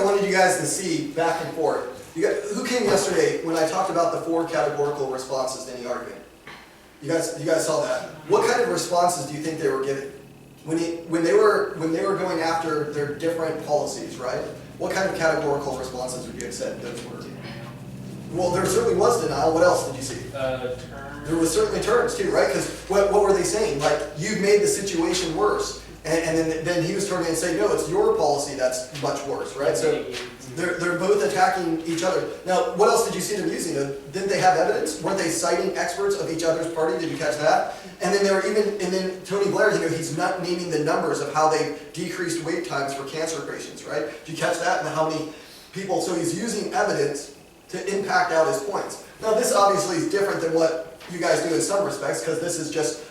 wanted you guys to see back and forth. Who came yesterday when I talked about the 4 categorical responses to any argument? You guys saw that. What kind of responses do you think they were giving? When they were going after their different policies, right? What kind of categorical responses would you have said those were? Well, there certainly was denial. What else did you see? Terms. There was certainly terms too, right? Because what were they saying? Like, you've made the situation worse. And then he was turning and saying, no, it's your policy that's much worse, right? So they're both attacking each other. Now, what else did you see them using? Didn't they have evidence? Weren't they citing experts of each other's party? Did you catch that? And then then Tony Blair, he's not naming the numbers of how they decreased wait times for cancer patients, right? Did you catch that? And how many people? So he's using evidence to impact out his points. Now, this obviously is different than what you guys do in some respects, because this is just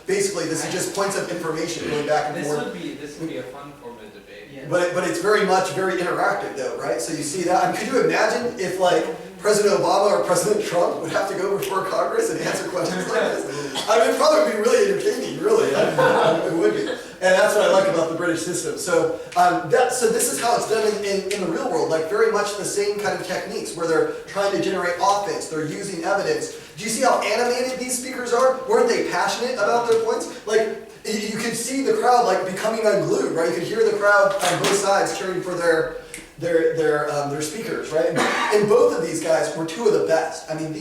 points of information going back and forth. This would be a fun form of debate. Yeah. But it's very interactive though, right? So you see that. I mean, could you imagine if like President Obama or President Trump would have to go before Congress and answer questions like this? I mean, it probably would be really entertaining, really. It would be. And that's what I like about the British system. So so this is how it's done in the real world, like very much the same kind of techniques where they're trying to generate offense, they're using evidence. Do you see how animated these speakers are? Weren't they passionate about their points? Like, you could see the crowd like becoming unglued, right? You could hear the crowd on both sides cheering for their speakers, right? And both of these guys were 2 of the best. I mean,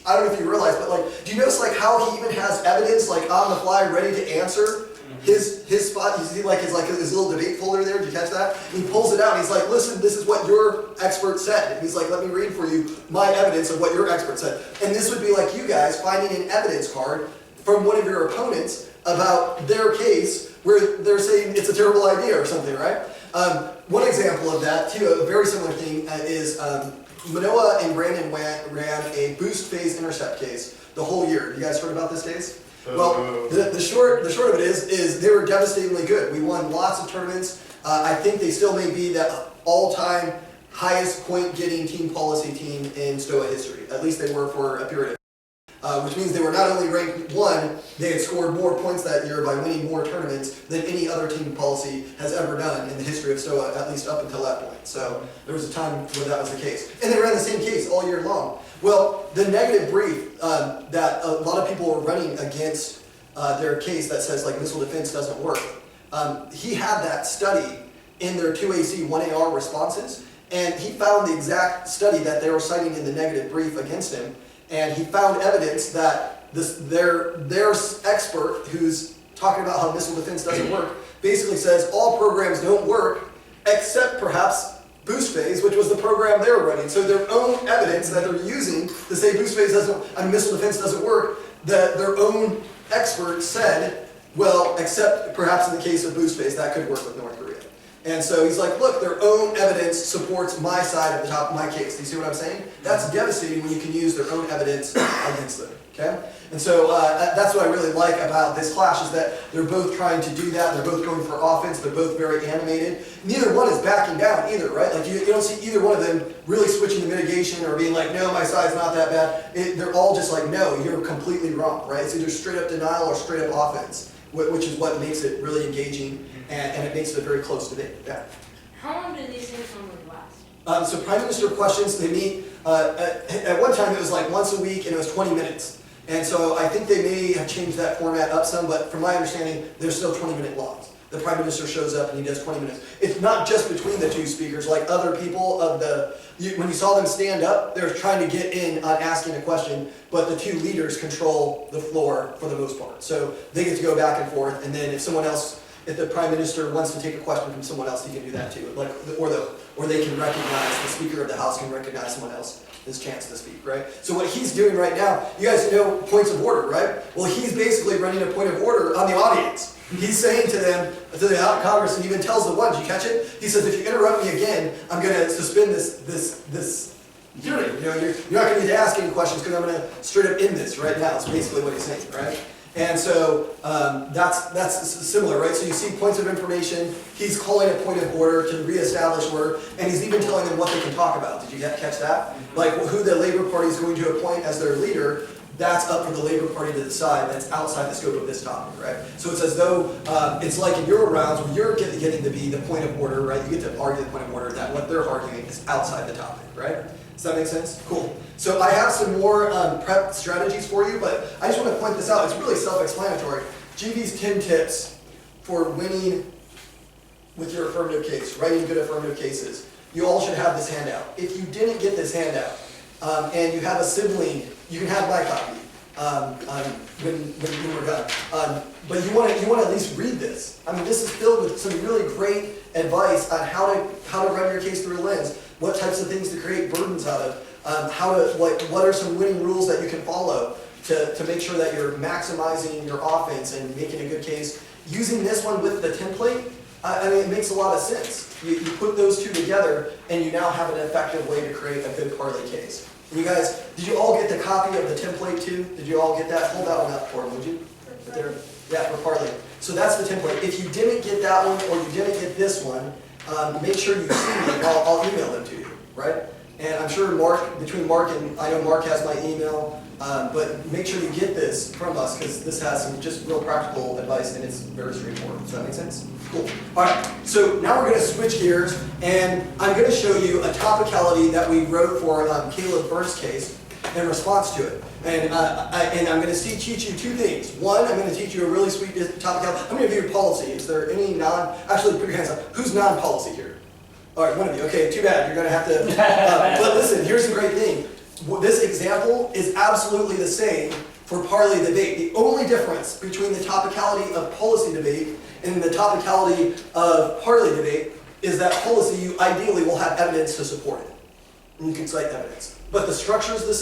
I don't know if you realize, but like, do you notice like how he even has evidence like on the fly ready to answer his spot? You see like his little debate folder there. Did you catch that? And he pulls it out. And he's like, listen, this is what your expert said. And he's like, let me read for you my evidence of what your expert said. And this would be like you guys finding an evidence card from one of your opponents about their case where they're saying it's a terrible idea or something, right? One example of that, too, a very similar thing, is Manoa and Brandon ran a boost phase intercept case the whole year. You guys heard about this case? Well, the short of it is they were devastatingly good. We won lots of tournaments. I think they still may be the all-time highest point-getting team policy team in STOA history. At least they were for a period of time. Which means they were not only ranked 1, they had scored more points that year by winning more tournaments than any other team policy has ever done in the history of STOA, at least up until that point. So there was a time where that was the case. And they ran the same case all year long. Well, the negative brief that a lot of people were running against their case that says like missile defense doesn't work, he had that study in their 2AC 1AR responses, and he found the exact study that they were citing in the negative brief against him. And he found evidence that their expert, who's talking about how missile defense doesn't work, basically says all programs don't work except perhaps boost phase, which was the program they were running. So their own evidence that they're using to say boost phase missile defense doesn't work, that their own expert said, well, except perhaps in the case of boost phase, that could work with North Korea. And so he's like, look, their own evidence supports my side of the top of my case. Do you see what I'm saying? That's devastating when you can use their own evidence against them, okay? And so that's what I really like about this clash is that they're both trying to do that. They're both going for offense. They're both very animated. Neither one is backing down either, right? Like you don't see either one of them really switching to mitigation or being like, no, my side's not that bad. They're all just like, no, you're completely wrong, right? It's either straight up denial or straight up offense, which is what makes it really engaging. And it makes it a very close debate. Yeah. How long do these things normally last? So Prime Minister questions, they meet, at one time it was like once a week and it was 20 minutes. And so I think they may have changed that format up some, but from my understanding, they're still 20-minute longs. The Prime Minister shows up and he does 20 minutes. It's not just between the 2 speakers, like other people when you saw them stand up, they're trying to get in on asking a question, but the 2 leaders control the floor for the most part. So they get to go back and forth, and then if the Prime Minister wants to take a question from someone else, he can do that too. Like, or they can recognize, the Speaker of the House can recognize someone else's chance to speak, right? So what he's doing right now, you guys know points of order, right? Well, he's basically running a point of order on the audience. He's saying to them, to the Congress, and even tells the ones, you catch it? He says, if you interrupt me again, I'm going to suspend this hearing. You know, you're not going to need to ask any questions because I'm going to straight up end this right now. That's basically what he's saying, right? And so that's similar, right? So you see points of information, he's calling a point of order to reestablish order, and he's even telling them what they can talk about. Did you catch that? Like who the Labour Party is going to appoint as their leader, that's up for the Labor Party to decide. That's outside the scope of this topic, right? So it's as though it's like in your rounds where you're getting to be the point of order, right? You get to argue the point of order, that what they're arguing is outside the topic, right? Does that make sense? Cool. So I have some more prep strategies for you, but I just want to point this out. It's really self-explanatory. GV's 10 tips for winning with your affirmative case, writing good affirmative cases. You all should have this handout. If you didn't get this handout, and you have a sibling, you can have my copy when we're done. But you want to at least read this. I mean, this is filled with some really great advice on how to run your case through a lens, what types of things to create burdens out of, what are some winning rules that you can follow to make sure that you're maximizing your offense and making a good case. Using this one with the template, I mean, it makes a lot of sense. You put those two together, and you now have an effective way to create a good parlay case. And you guys, did you all get the copy of the template too? Did you all get that? Hold that one up for them, would you? There, yeah, for parlay. So that's the template. If you didn't get that one, or you didn't get this one, make sure you see me. I'll email them to you, right? And I'm sure between Mark and, I know Mark has my email, but make sure you get this from us, because this has some just real practical advice, and it's very straightforward. Does that make sense? Cool. All right, so now we're going to switch gears, and I'm going to show you a topicality that we wrote for Caleb Burns' case in response to it. And I'm going to teach you two things. One, I'm going to teach you a really sweet topicality. I'm going to give you policy. Is there any actually put your hands up. Who's non-policy here? All right, one of you. Okay, too bad. You're going to have to, but listen, here's the great thing. This example is absolutely the same for parlay debate. The only difference between the topicality of policy debate and the topicality of parlay debate is that policy, you ideally will have evidence to support it. And you can cite evidence. But the structure is the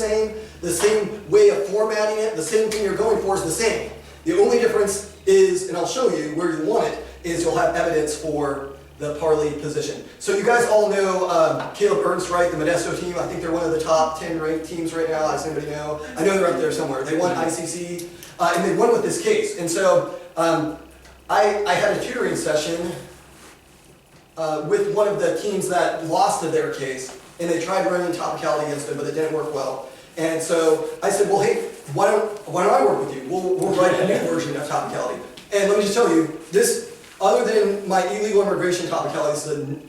same way of formatting it, the same thing you're going for is the same. The only difference is, and I'll show you where you want it, is you'll have evidence for the parlay position. So you guys all know Caleb Burns, right? The Modesto team. I think they're one of the top 10 ranked teams right now. Does anybody know? I know they're up there somewhere. They won ICC, and they won with this case. And so I had a tutoring session with one of the teams that lost to their case, and they tried running topicality against them, but it didn't work well. And so I said, well, hey, why don't I work with you? We'll write a new version of topicality. And let me just tell you, this, other than my illegal immigration topicality,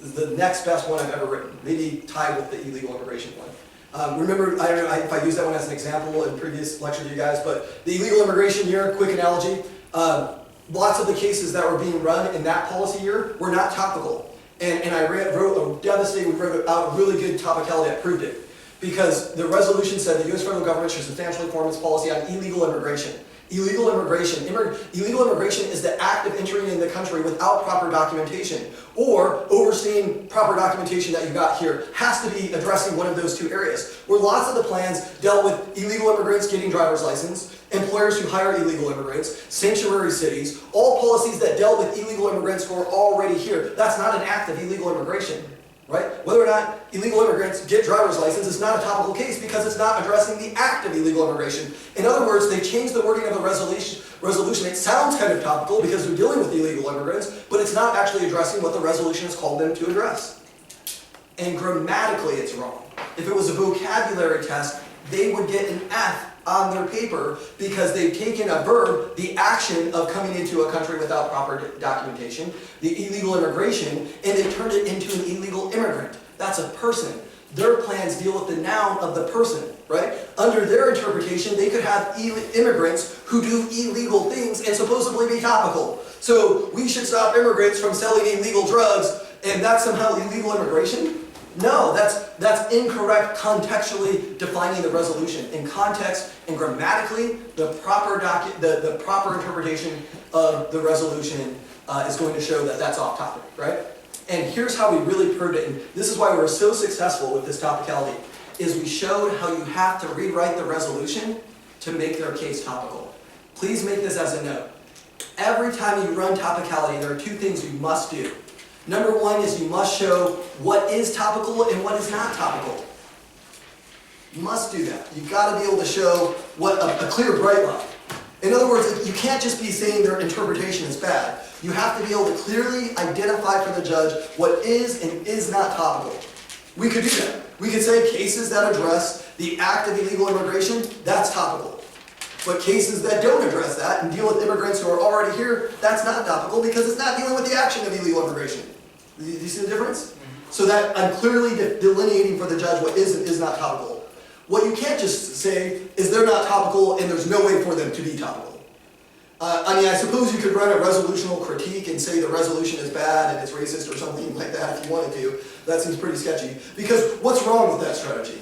is the next best one I've ever written. Maybe tied with the illegal immigration one. Remember, I don't know if I used that one as an example in previous lecture to you guys, but the illegal immigration year, quick analogy, lots of the cases that were being run in that policy year were not topical. And I wrote a devastating, we wrote out a really good topicality that proved it. Because the resolution said the U.S. federal government should substantially reform its policy on illegal immigration. Illegal immigration is the act of entering in the country without proper documentation, or overseeing proper documentation that you got here. Has to be addressing one of those two areas. Where lots of the plans dealt with illegal immigrants getting driver's license, employers who hire illegal immigrants, sanctuary cities, all policies that dealt with illegal immigrants who are already here. That's not an act of illegal immigration. Right? Whether or not illegal immigrants get driver's license is not a topical case because it's not addressing the act of illegal immigration. In other words, they changed the wording of the resolution. It sounds kind of topical because they're dealing with illegal immigrants, but it's not actually addressing what the resolution has called them to address. And grammatically, it's wrong. If it was a vocabulary test, they would get an F on their paper because they've taken a verb, the action of coming into a country without proper documentation, the illegal immigration, and they turned it into an illegal immigrant. That's a person. Their plans deal with the noun of the person, right? Under their interpretation, they could have immigrants who do illegal things and supposedly be topical. So we should stop immigrants from selling illegal drugs, and that's somehow illegal immigration? No, that's incorrect contextually defining the resolution. In context and grammatically, the proper interpretation of the resolution is going to show that that's off topic, right? And here's how we really proved it, and this is why we were so successful with this topicality, is we showed how you have to rewrite the resolution to make their case topical. Please make this as a note. Every time you run topicality, there are two things you must do. Number one is you must show what is topical and what is not topical. You must do that. You've got to be able to show what a clear bright line. In other words, you can't just be saying their interpretation is bad. You have to be able to clearly identify for the judge what is and is not topical. We could do that. We could say cases that address the act of illegal immigration, that's topical. But cases that don't address that and deal with immigrants who are already here, that's not topical because it's not dealing with the action of illegal immigration. Do you see the difference? So that I'm clearly delineating for the judge what is and is not topical. What you can't just say is they're not topical and there's no way for them to be topical. I mean, I suppose you could run a resolutional critique and say the resolution is bad and it's racist or something like that if you wanted to. That seems pretty sketchy. Because what's wrong with that strategy?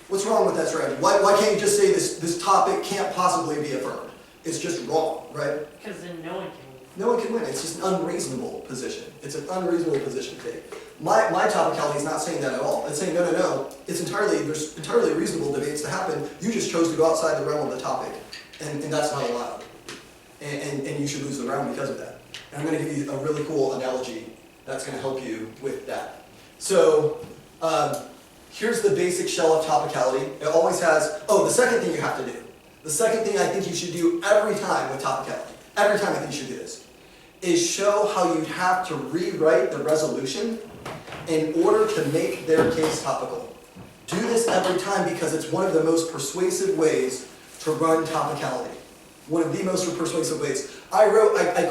What's wrong with that strategy? Why can't you just say this topic can't possibly be affirmed? It's just wrong, right? Because then no one can win. No one can win. It's just an unreasonable position. It's an unreasonable position to take. My topicality is not saying that at all. It's saying, no. There's entirely reasonable debates to happen. You just chose to go outside the realm of the topic. And that's not allowed. And you should lose the round because of that. And I'm going to give you a really cool analogy that's going to help you with that. So, here's the basic shell of topicality. It always has, the second thing you have to do. The second thing I think you should do every time with topicality, every time I think you should do this, is show how you'd have to rewrite the resolution in order to make their case topical. Do this every time because it's one of the most persuasive ways to run topicality. One of the most persuasive ways. I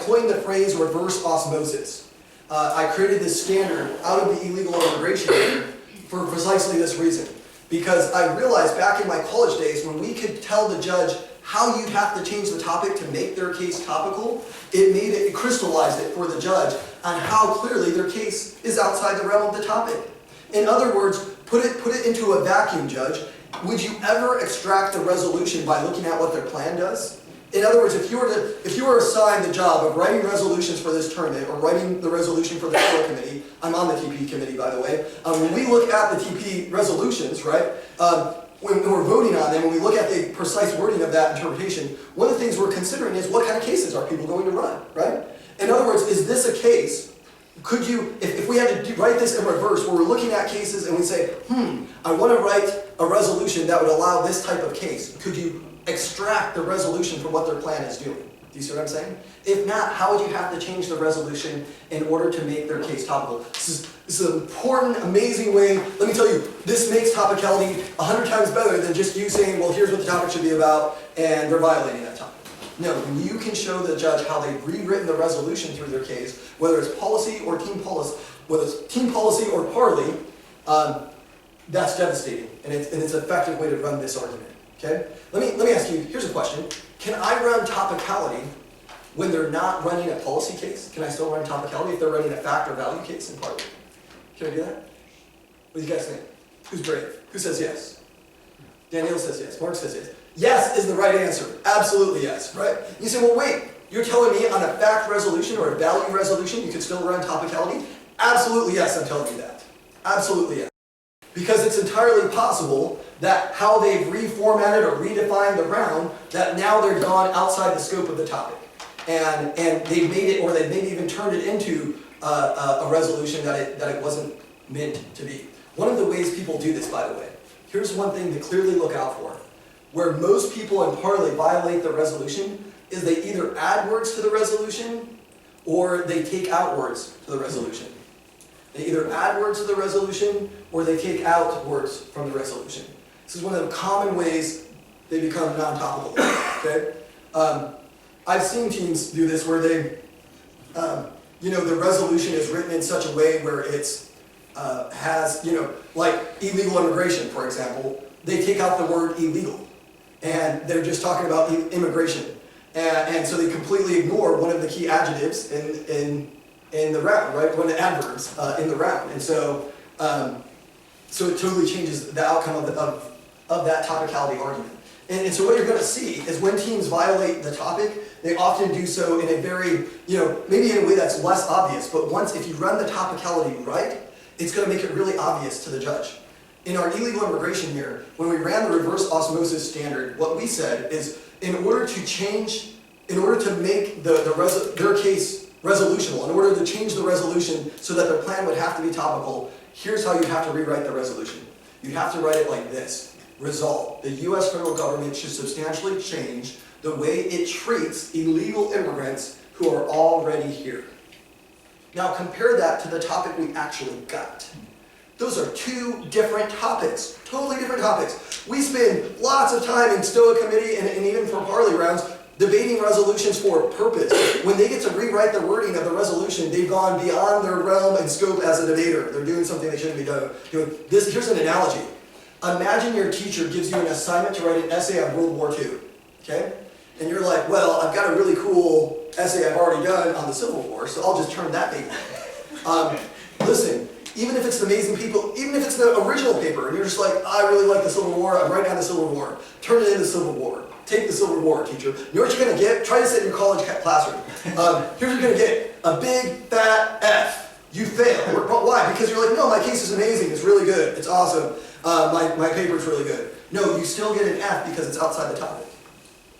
coined the phrase reverse osmosis. I created this standard out of the illegal immigration for precisely this reason. Because I realized back in my college days when we could tell the judge how you'd have to change the topic to make their case topical, it crystallized it for the judge on how clearly their case is outside the realm of the topic. In other words, put it into a vacuum, judge. Would you ever extract the resolution by looking at what their plan does? In other words, if you were assigned the job of writing resolutions for this tournament or writing the resolution for the core committee, I'm on the TP committee, by the way. When we look at the TP resolutions, right, when we're voting on them, when we look at the precise wording of that interpretation, one of the things we're considering is what kind of cases are people going to run, right? In other words, is this a case? Could you, if we had to write this in reverse, where we're looking at cases and we say, I want to write a resolution that would allow this type of case, could you extract the resolution from what their plan is doing? Do you see what I'm saying? If not, how would you have to change the resolution in order to make their case topical? This is an important, amazing way. Let me tell you, this makes topicality 100 times better than just you saying, well, here's what the topic should be about, and they're violating that topic. No, when you can show the judge how they've rewritten the resolution through their case, whether it's policy or team policy, whether it's team policy or parley, that's devastating, and it's an effective way to run this argument. Okay? Let me ask you, here's a question. Can I run topicality when they're not running a policy case? Can I still run topicality if they're running a fact or value case in parley? Can I do that? What do you guys think? Who's brave? Who says yes? Danielle says yes. Mark says yes. Yes is the right answer. Absolutely yes, right? You say, well, wait, you're telling me on a fact resolution or a value resolution you could still run topicality? Absolutely yes, I'm telling you that. Absolutely yes. Because it's entirely possible that how they've reformatted or redefined the round, that now they're gone outside the scope of the topic. And they've made it, or they've maybe even turned it into a resolution that it wasn't meant to be. One of the ways people do this, by the way, here's one thing to clearly look out for. Where most people in parley violate the resolution is they either add words to the resolution or they take out words to the resolution. They either add words to the resolution or they take out words from the resolution. This is one of the common ways they become non-topical. Okay? I've seen teams do this where they, the resolution is written in such a way where it's has, like illegal immigration, for example. They take out the word illegal, and they're just talking about immigration, and so they completely ignore one of the key adjectives in the round, right? One of the adverbs in the round, and so it totally changes the outcome of that topicality argument. And so what you're going to see is when teams violate the topic, they often do so in a very, maybe in a way that's less obvious, but if you run the topicality right, it's going to make it really obvious to the judge. In our illegal immigration here, when we ran the reverse osmosis standard, what we said is in order to make their case resolutional, in order to change the resolution so that their plan would have to be topical, here's how you have to rewrite the resolution. You have to write it like this. Resolve. The U.S. federal government should substantially change the way it treats illegal immigrants who are already here. Now compare that to the topic we actually got. Those are two different topics, totally different topics. We spend lots of time in STOA committee and even for parley rounds debating resolutions for a purpose. When they get to rewrite the wording of the resolution, they've gone beyond their realm and scope as a debater. They're doing something they shouldn't be doing. Here's an analogy. Imagine your teacher gives you an assignment to write an essay on World War II, okay? And you're like, well, I've got a really cool essay I've already done on the Civil War, so I'll just turn that paper in. Listen, even if it's the amazing people, even if it's the original paper, and you're just like, I really like the Civil War, I'm writing down the Civil War, turn it into the Civil War. Take the Civil War, teacher. You know what you're going to get? Try this in your college classroom. Here's what you're going to get. A big, fat F. You fail. Why? Because you're like, no, my case is amazing. It's really good. It's awesome. My paper's really good. No, you still get an F because it's outside the topic.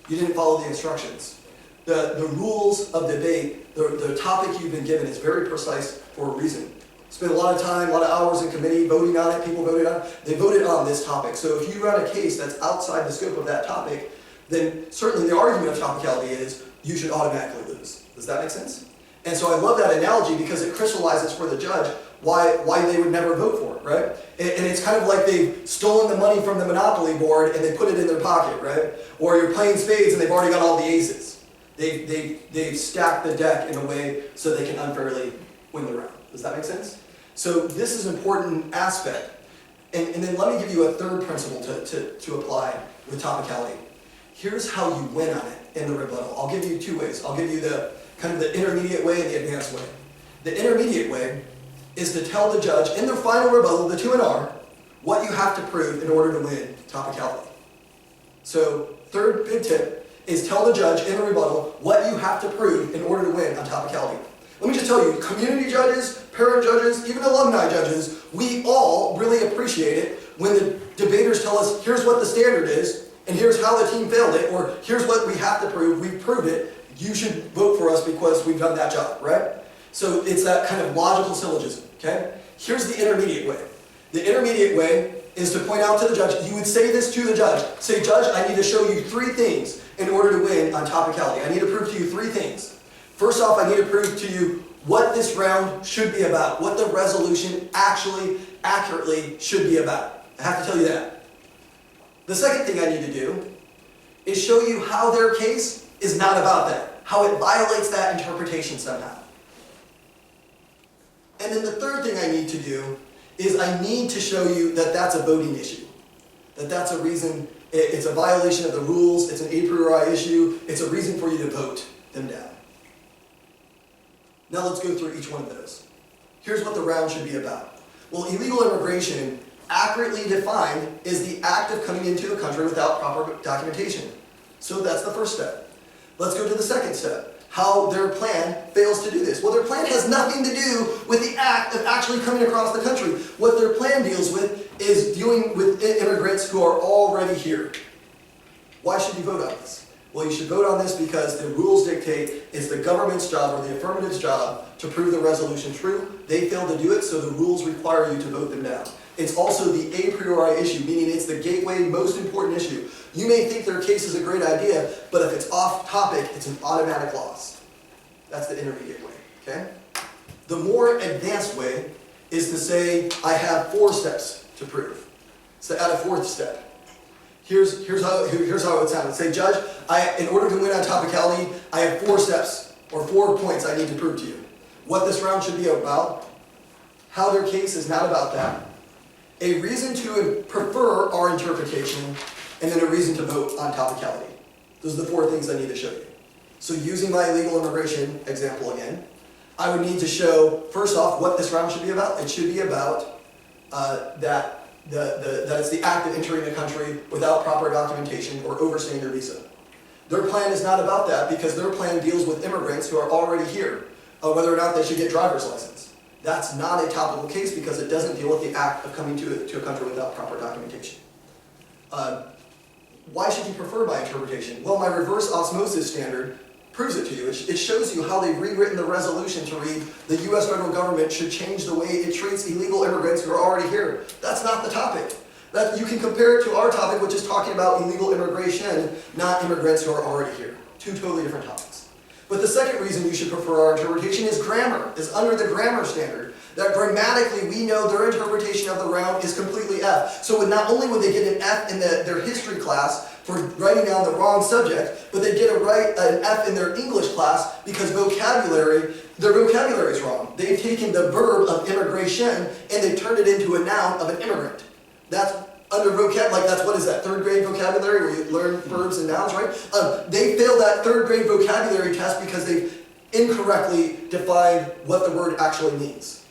You didn't follow the instructions. The rules of debate, the topic you've been given is very precise for a reason. Spent a lot of time, a lot of hours in committee voting on it. People voted on it. They voted on this topic. So if you run a case that's outside the scope of that topic, then certainly the argument of topicality is you should automatically lose. Does that make sense? And so I love that analogy because it crystallizes for the judge why they would never vote for it, right? And it's kind of like they've stolen the money from the Monopoly board and they put it in their pocket, right? Or you're playing spades and they've already got all the aces. They've stacked the deck in a way so they can unfairly win the round. Does that make sense? So this is an important aspect. And then let me give you a third principle to apply with topicality. Here's how you win on it in the rebuttal. I'll give you two ways. I'll give you the kind of the intermediate way and the advanced way. The intermediate way is to tell the judge in their final rebuttal, the 2&R, what you have to prove in order to win topicality. So third big tip is tell the judge in the rebuttal what you have to prove in order to win on topicality. Let me just tell you, community judges, parent judges, even alumni judges, we all really appreciate it when the debaters tell us, here's what the standard is, and here's how the team failed it, or here's what we have to prove, we've proved it, you should vote for us because we've done that job, right? So it's that kind of logical syllogism, okay? Here's the intermediate way. The intermediate way is to point out to the judge, you would say this to the judge, say, Judge, I need to show you 3 things in order to win on topicality. I need to prove to you 3 things. First off, I need to prove to you what this round should be about, what the resolution actually, accurately should be about. I have to tell you that. The second thing I need to do is show you how their case is not about that, how it violates that interpretation somehow. And then the third thing I need to do is I need to show you that that's a voting issue, that that's a reason, it's a violation of the rules, it's an a priori issue, it's a reason for you to vote them down. Now let's go through each one of those. Here's what the round should be about. Well, illegal immigration, accurately defined, is the act of coming into a country without proper documentation. So that's the first step. Let's go to the second step. How their plan fails to do this. Well, their plan has nothing to do with the act of actually coming across the country. What their plan deals with is dealing with immigrants who are already here. Why should you vote on this? Well, you should vote on this because the rules dictate it's the government's job or the affirmative's job to prove the resolution true. They failed to do it, so the rules require you to vote them down. It's also the a priori issue, meaning it's the gateway, most important issue. You may think their case is a great idea, but if it's off topic, it's an automatic loss. That's the intermediate way, okay? The more advanced way is to say, I have 4 steps to prove. So add a 4th step. Here's how it would sound. Say, Judge, in order to win on topicality, I have 4 steps, or 4 points I need to prove to you. What this round should be about, how their case is not about that, a reason to prefer our interpretation, and then a reason to vote on topicality. Those are the 4 things I need to show you. So using my illegal immigration example again, I would need to show, first off, what this round should be about. It should be about that it's the act of entering a country without proper documentation or overstaying their visa. Their plan is not about that because their plan deals with immigrants who are already here, whether or not they should get driver's license. That's not a topical case because it doesn't deal with the act of coming to a country without proper documentation. Why should you prefer my interpretation? Well, my reverse osmosis standard proves it to you. It shows you how they've rewritten the resolution to read the U.S. federal government should change the way it treats illegal immigrants who are already here. That's not the topic. That you can compare it to our topic, which is talking about illegal immigration, not immigrants who are already here. 2 totally different topics. But the second reason you should prefer our interpretation is grammar, is under the grammar standard. That grammatically we know their interpretation of the round is completely F. So not only would they get an F in their history class for writing down the wrong subject, but they get an F in their English class because their vocabulary is wrong. They've taken the verb of immigration and they turned it into a noun of an immigrant. That's under that's what is that, third grade vocabulary where you learn verbs and nouns, right? They failed that third grade vocabulary test because they've incorrectly defined what the word actually means.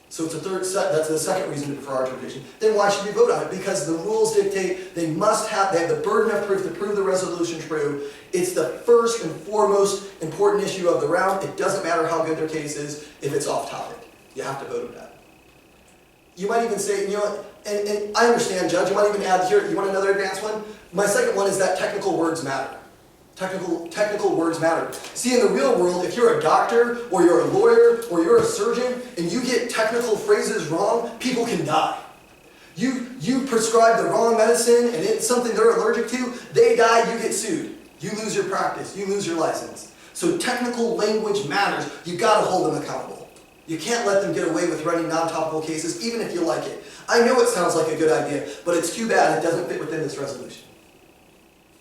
So it's that's the second reason for our interpretation. Then why should you vote on it? Because the rules dictate they have the burden of proof to prove the resolution true. It's the first and foremost important issue of the round. It doesn't matter how good their case is if it's off topic. You have to vote on that. You might even say, you know what, and I understand, Judge, you might even add here, you want another advanced one? My second one is that technical words matter. Technical words matter. See, in the real world, if you're a doctor, or you're a lawyer, or you're a surgeon, and you get technical phrases wrong, people can die. You prescribe the wrong medicine, and it's something they're allergic to, they die, you get sued. You lose your practice, you lose your license. So technical language matters. You gotta hold them accountable. You can't let them get away with running non-topical cases, even if you like it. I know it sounds like a good idea, but it's too bad it doesn't fit within this resolution.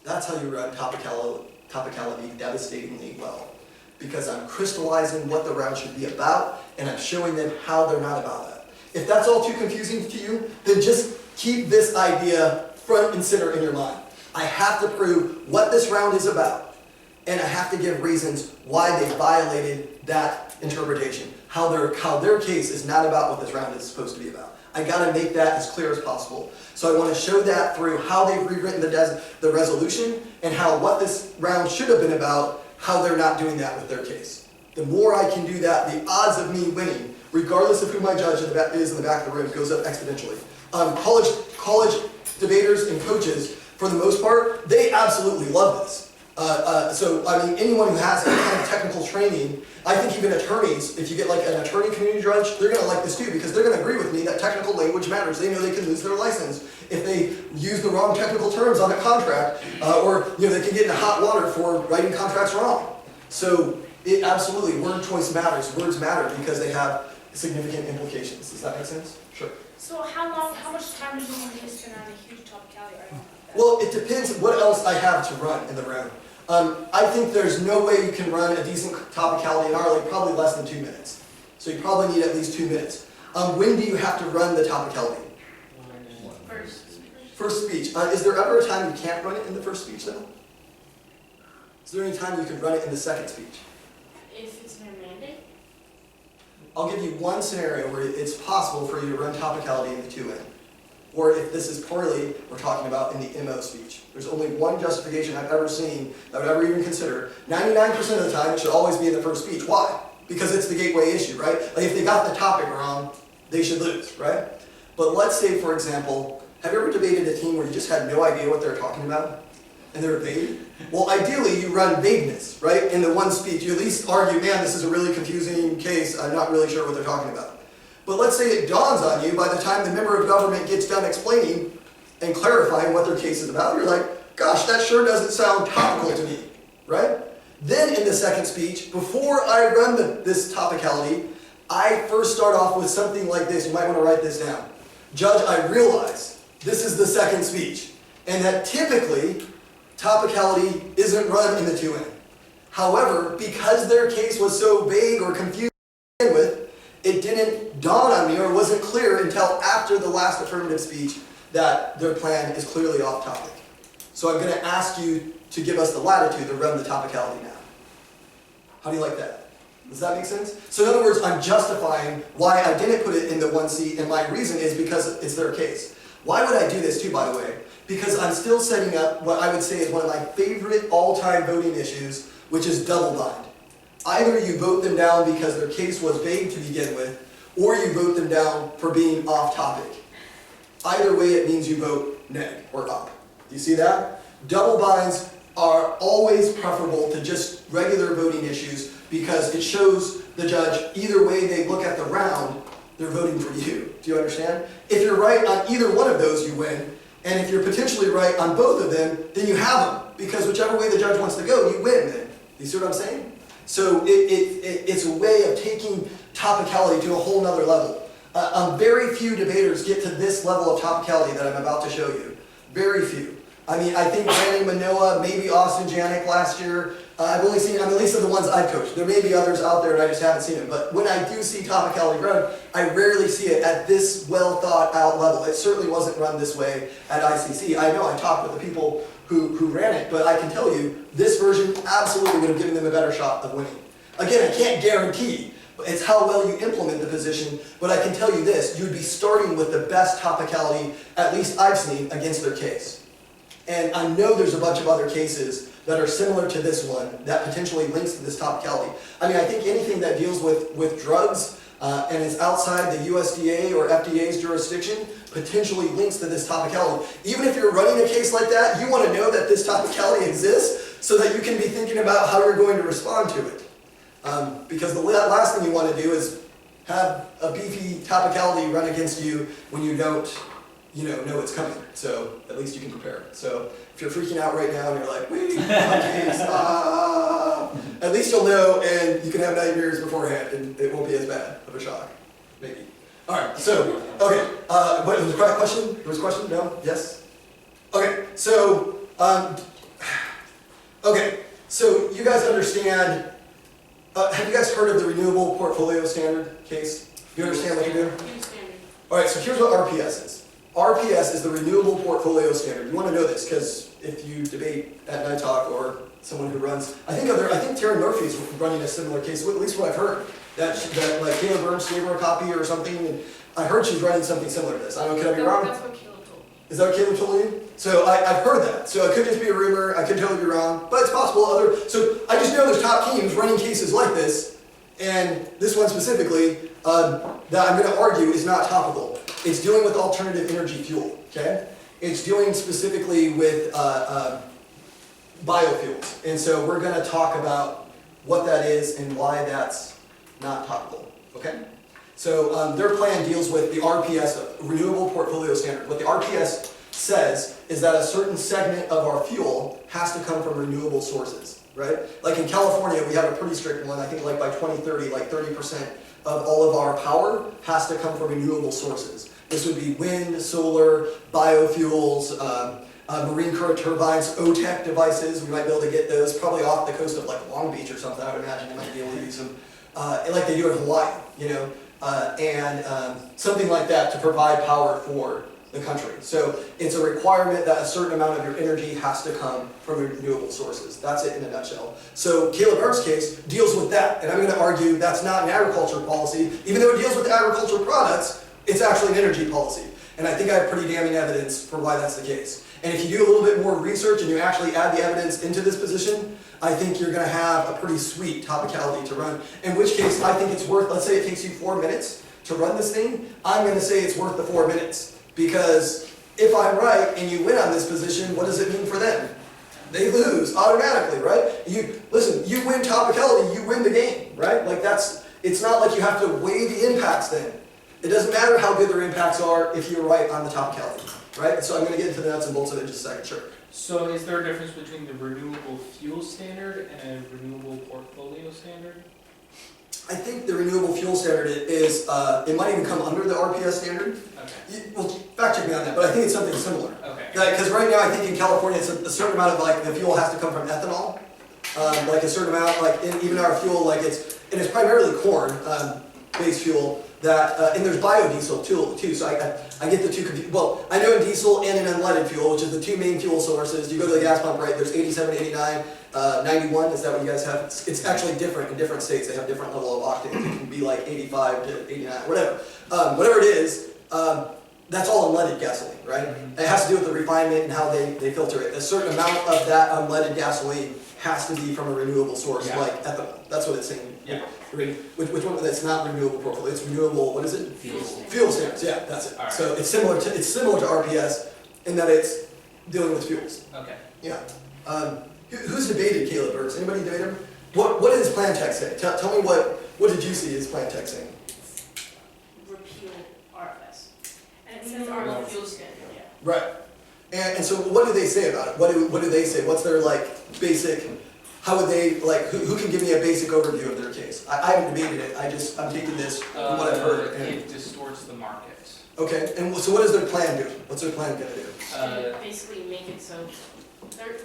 That's how you run topicality devastatingly well. Because I'm crystallizing what the round should be about, and I'm showing them how they're not about that. If that's all too confusing to you, then just keep this idea front and center in your mind. I have to prove what this round is about, and I have to give reasons why they violated that interpretation, how their case is not about what this round is supposed to be about. I gotta make that as clear as possible. So I want to show that through how they've rewritten the resolution and how what this round should have been about, how they're not doing that with their case. The more I can do that, the odds of me winning, regardless of who my judge is in the back of the room, goes up exponentially. College debaters and coaches, for the most part, they absolutely love this. So, I mean, anyone who has any kind of technical training, I think even attorneys, if you get like an attorney community judge, they're going to like this too, because they're going to agree with me that technical language matters. They know they can lose their license if they use the wrong technical terms on a contract, or they can get into hot water for writing contracts wrong. So, it absolutely, word choice matters. Words matter because they have significant implications. Does that make sense? Sure. So how much time do you want to spend on a huge topicality argument? Well, it depends what else I have to run in the round. I think there's no way you can run a decent topicality in our league, probably less than 2 minutes. So you probably need at least 2 minutes. When do you have to run the topicality? First speech. Is there ever a time you can't run it in the first speech though? Is there any time you could run it in the second speech? If it's their mandate? I'll give you one scenario where it's possible for you to run topicality in the 2N. Or if this is poorly, we're talking about in the MO speech. There's only one justification I've ever seen that I would ever even consider. 99% of the time, it should always be in the first speech. Why? Because it's the gateway issue, right? Like if they got the topic wrong, they should lose, right? But let's say, for example, have you ever debated a team where you just had no idea what they were talking about? And they're vague? Well, ideally, you run vagueness, right? In the one speech, you at least argue, man, this is a really confusing case. I'm not really sure what they're talking about. But let's say it dawns on you by the time the member of government gets done explaining and clarifying what their case is about, you're like, gosh, that sure doesn't sound topical to me, right? Then in the second speech, before I run this topicality, I first start off with something like this. You might want to write this down. Judge, I realize this is the second speech, and that typically topicality isn't run in the 2N. However, because their case was so vague or confusing to begin with, it didn't dawn on me or wasn't clear until after the last affirmative speech that their plan is clearly off topic. So I'm going to ask you to give us the latitude to run the topicality now. How do you like that? Does that make sense? So in other words, I'm justifying why I didn't put it in the 1C, and my reason is because it's their case. Why would I do this too, by the way? Because I'm still setting up what I would say is one of my favorite all-time voting issues, which is double bind. Either you vote them down because their case was vague to begin with, or you vote them down for being off topic. Either way, it means you vote neg or up. Do you see that? Double binds are always preferable to just regular voting issues because it shows the judge either way they look at the round, they're voting for you. Do you understand? If you're right on either one of those, you win. And if you're potentially right on both of them, then you have them. Because whichever way the judge wants to go, you win then. You see what I'm saying? So it's a way of taking topicality to a whole nother level. Very few debaters get to this level of topicality that I'm about to show you. Very few. I mean, I think Brandon Manoa, maybe Austin Janik last year. I've only seen, at least of the ones I've coached. There may be others out there and I just haven't seen them. But when I do see topicality run, I rarely see it at this well thought out level. It certainly wasn't run this way at ICC. I know I talked with the people who ran it, but I can tell you, this version absolutely would have given them a better shot of winning. Again, I can't guarantee, it's how well you implement the position, but I can tell you this, you'd be starting with the best topicality, at least I've seen, against their case. And I know there's a bunch of other cases that are similar to this one that potentially links to this topicality. I mean, I think anything that deals with drugs and is outside the USDA or FDA's jurisdiction potentially links to this topicality. Even if you're running a case like that, you want to know that this topicality exists so that you can be thinking about how you're going to respond to it. Because the last thing you want to do is have a beefy topicality run against you when you don't know it's coming. So at least you can prepare. So if you're freaking out right now and you're like, wait, at least you'll know and you can have nightmares beforehand and it won't be as bad of a shock. Maybe. All right, so, okay. What was the question? There was a question? No? Yes? Okay, so, you guys understand, have you guys heard of the Renewable Portfolio Standard case? You understand what you're doing? All right, so here's what RPS is. RPS is the Renewable Portfolio Standard. You want to know this because if you debate at Night Talk or someone who runs, I think Taryn Murphy is running a similar case, at least what I've heard. That like Caleb Burns gave her a copy or something, and I heard she's running something similar to this. I don't know, could I be wrong? That's what Caleb told me. Is that what Caleb told you? So I've heard that. So it could just be a rumor, I could totally be wrong, but it's possible so I just know there's top teams running cases like this, and this one specifically, that I'm going to argue is not topical. It's dealing with alternative energy fuel, okay? It's dealing specifically with biofuels. And so we're going to talk about what that is and why that's not topical, okay? So their plan deals with the RPS, Renewable Portfolio Standard. What the RPS says is that a certain segment of our fuel has to come from renewable sources, right? Like in California, we have a pretty strict one. I think like by 2030, like 30% of all of our power has to come from renewable sources. This would be wind, solar, biofuels, marine current turbines, OTEC devices. We might be able to get those probably off the coast of like Long Beach or something. I would imagine they might be able to use them like they do in Hawaii, and something like that to provide power for the country. So it's a requirement that a certain amount of your energy has to come from renewable sources. That's it in a nutshell. So Caleb Burns' case deals with that, and I'm going to argue that's not an agriculture policy. Even though it deals with agricultural products, it's actually an energy policy. And I think I have pretty damning evidence for why that's the case. And if you do a little bit more research and you actually add the evidence into this position, I think you're going to have a pretty sweet topicality to run. In which case, I think it's worth, let's say it takes you 4 minutes to run this thing, I'm going to say it's worth the 4 minutes. Because if I'm right and you win on this position, what does it mean for them? They lose automatically, right? Listen, you win topicality, you win the game, right? Like it's not like you have to weigh the impacts then. It doesn't matter how good their impacts are if you're right on the topicality, right? So I'm going to get into the nuts and bolts of it in just a second, sure. So is there a difference between the renewable fuel standard and a renewable portfolio standard? I think the renewable fuel standard is, it might even come under the RPS standard. Okay. Well, fact check me on that, but I think it's something similar. Okay. Because right now I think in California it's a certain amount of like the fuel has to come from ethanol. Like a certain amount, like even our fuel, like it's primarily corn based fuel. And there's biodiesel too, so I get the two confused. Well, I know in diesel and in unleaded fuel, which is the two main fuel sources, you go to the gas pump, right, there's 87, 89, 91, is that what you guys have? It's actually different in different states, they have different level of octane, it can be like 85 to 89, whatever. Whatever it is, that's all unleaded gasoline, right? Mm-hmm. It has to do with the refinement and how they filter it. A certain amount of that unleaded gasoline has to be from a renewable source, like ethanol. That's what it's saying. Yeah. Which one? That's not renewable portfolio. It's renewable. What is it? Fuel standards. Yeah, that's it. Right. So it's similar to RPS in that it's dealing with fuels. Okay. Yeah. Who's debated Caleb Burns? Anybody debate him? What did his plan text say? Tell me what did you see his plan text saying? Repeal RFS. And it says Renewable RFS. fuel standard. Yeah. Right. And so what do they say about it? What do they say? What's their like basic How would they, like, who can give me a basic overview of their case? I haven't debated it, I'm taking this from what I've heard. And, It distorts the market. okay, and so what is their plan doing? What's their plan gonna do? Basically make it so,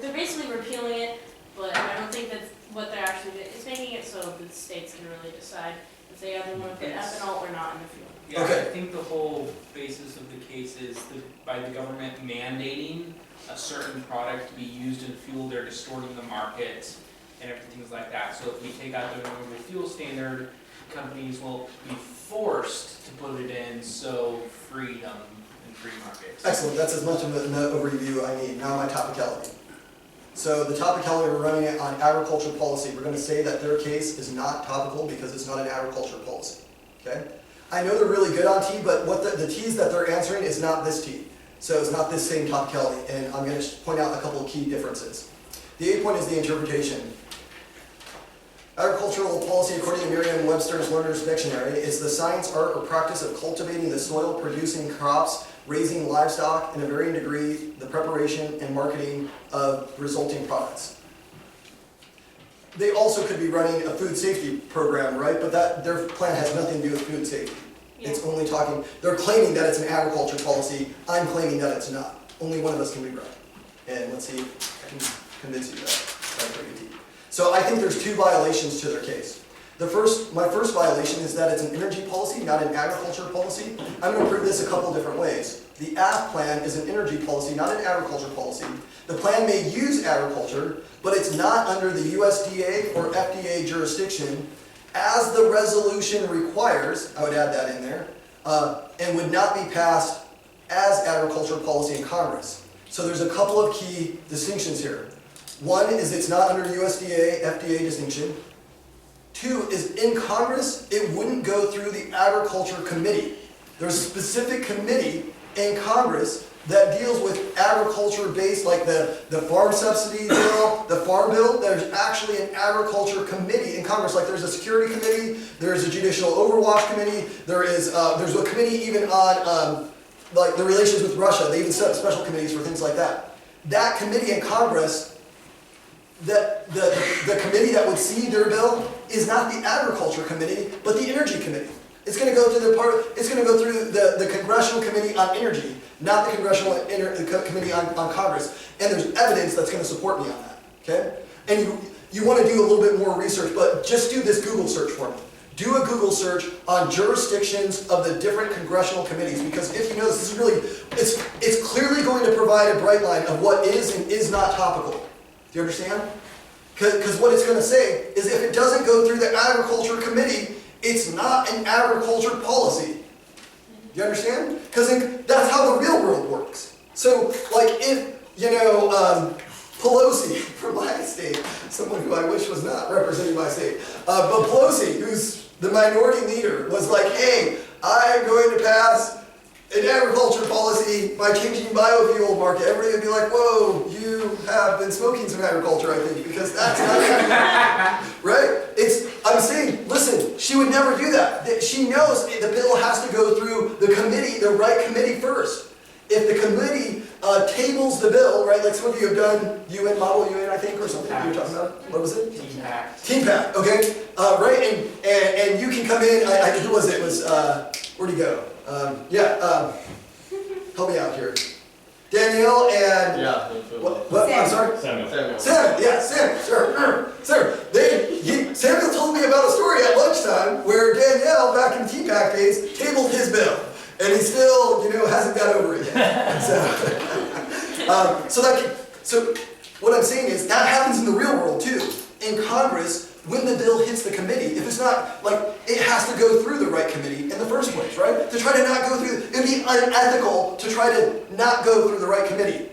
they're basically repealing it, but I don't think that's what they're actually doing. It's making it so the states can really decide if they either want to put ethanol or not in the fuel. Yeah, Okay. I think the whole basis of the case is by the government mandating a certain product to be used in fuel, they're distorting the market and everything like that. So if we take out the renewable fuel standard, companies will be forced to put it in, so freedom and free markets. Excellent, that's as much of an overview I need. Now my topicality. So the topicality, we're running it on agriculture policy. We're going to say that their case is not topical because it's not an agriculture policy. Okay? I know they're really good on T, but what the T's that they're answering is not this T. So it's not this same topicality, and I'm going to point out a couple of key differences. The A point is the interpretation. Agricultural policy, according to Merriam-Webster's Learner's Dictionary, is the science, art, or practice of cultivating the soil, producing crops, raising livestock, in a varying degree, the preparation and marketing of resulting products. They also could be running a food safety program, right? But their plan has nothing to do with food safety. It's only talking, they're claiming that it's an agriculture policy. I'm claiming that it's not. Only one of us can be right. And let's see if I can convince you that. So I think there's two violations to their case. My first violation is that it's an energy policy, not an agriculture policy. I'm going to prove this a couple different ways. The AF plan is an energy policy, not an agriculture policy. The plan may use agriculture, but it's not under the USDA or FDA jurisdiction as the resolution requires, I would add that in there, and would not be passed as agriculture policy in Congress. So there's a couple of key distinctions here. One is it's not under USDA, FDA distinction. Two is in Congress, it wouldn't go through the Agriculture Committee. There's a specific committee in Congress that deals with agriculture-based, like the farm subsidy bill, the farm bill. There's actually an agriculture committee in Congress. Like there's a security committee, there's a judicial overwatch committee, there's a committee even on like the relations with Russia. They even set up special committees for things like that. That committee in Congress, the committee that would see their bill is not the agriculture committee, but the energy committee. It's going to go through the Congressional Committee on Energy, not the Congressional Committee on Congress. And there's evidence that's going to support me on that. Okay? And you want to do a little bit more research, but just do this Google search for me. Do a Google search on jurisdictions of the different congressional committees, because if you know this is really, it's clearly going to provide a bright line of what is and is not topical. Do you understand? Because what it's going to say is if it doesn't go through the Agriculture Committee, it's not an agriculture policy. Do you understand? Because that's how the real world works. So, like if, Pelosi from my state, someone who I wish was not representing my state, but Pelosi, who's the minority leader, was like, hey, I'm going to pass an agriculture policy by changing biofuel market. Everybody would be like, whoa, you have been smoking some agriculture, I think, because that's not right? I'm saying, listen, she would never do that. She knows the bill has to go through the committee, the right committee first. If the committee tables the bill, right, like some of you have done UN, Model UN, I think, or something you were talking about. What was it? Team Pact. Team Pact, okay. Right, and you can come in, who was it? It was, where'd he go? Help me out here. Danielle and... Yeah. What? I'm sorry? Samuel. Sam, sure. Samuel told me about a story at lunchtime where Danielle, back in Team Pact days, tabled his bill. And he still, hasn't got over it yet. So what I'm saying is that happens in the real world too. In Congress, when the bill hits the committee, if it's not, it has to go through the right committee in the first place, right? To try to not go through, it would be unethical to try to not go through the right committee.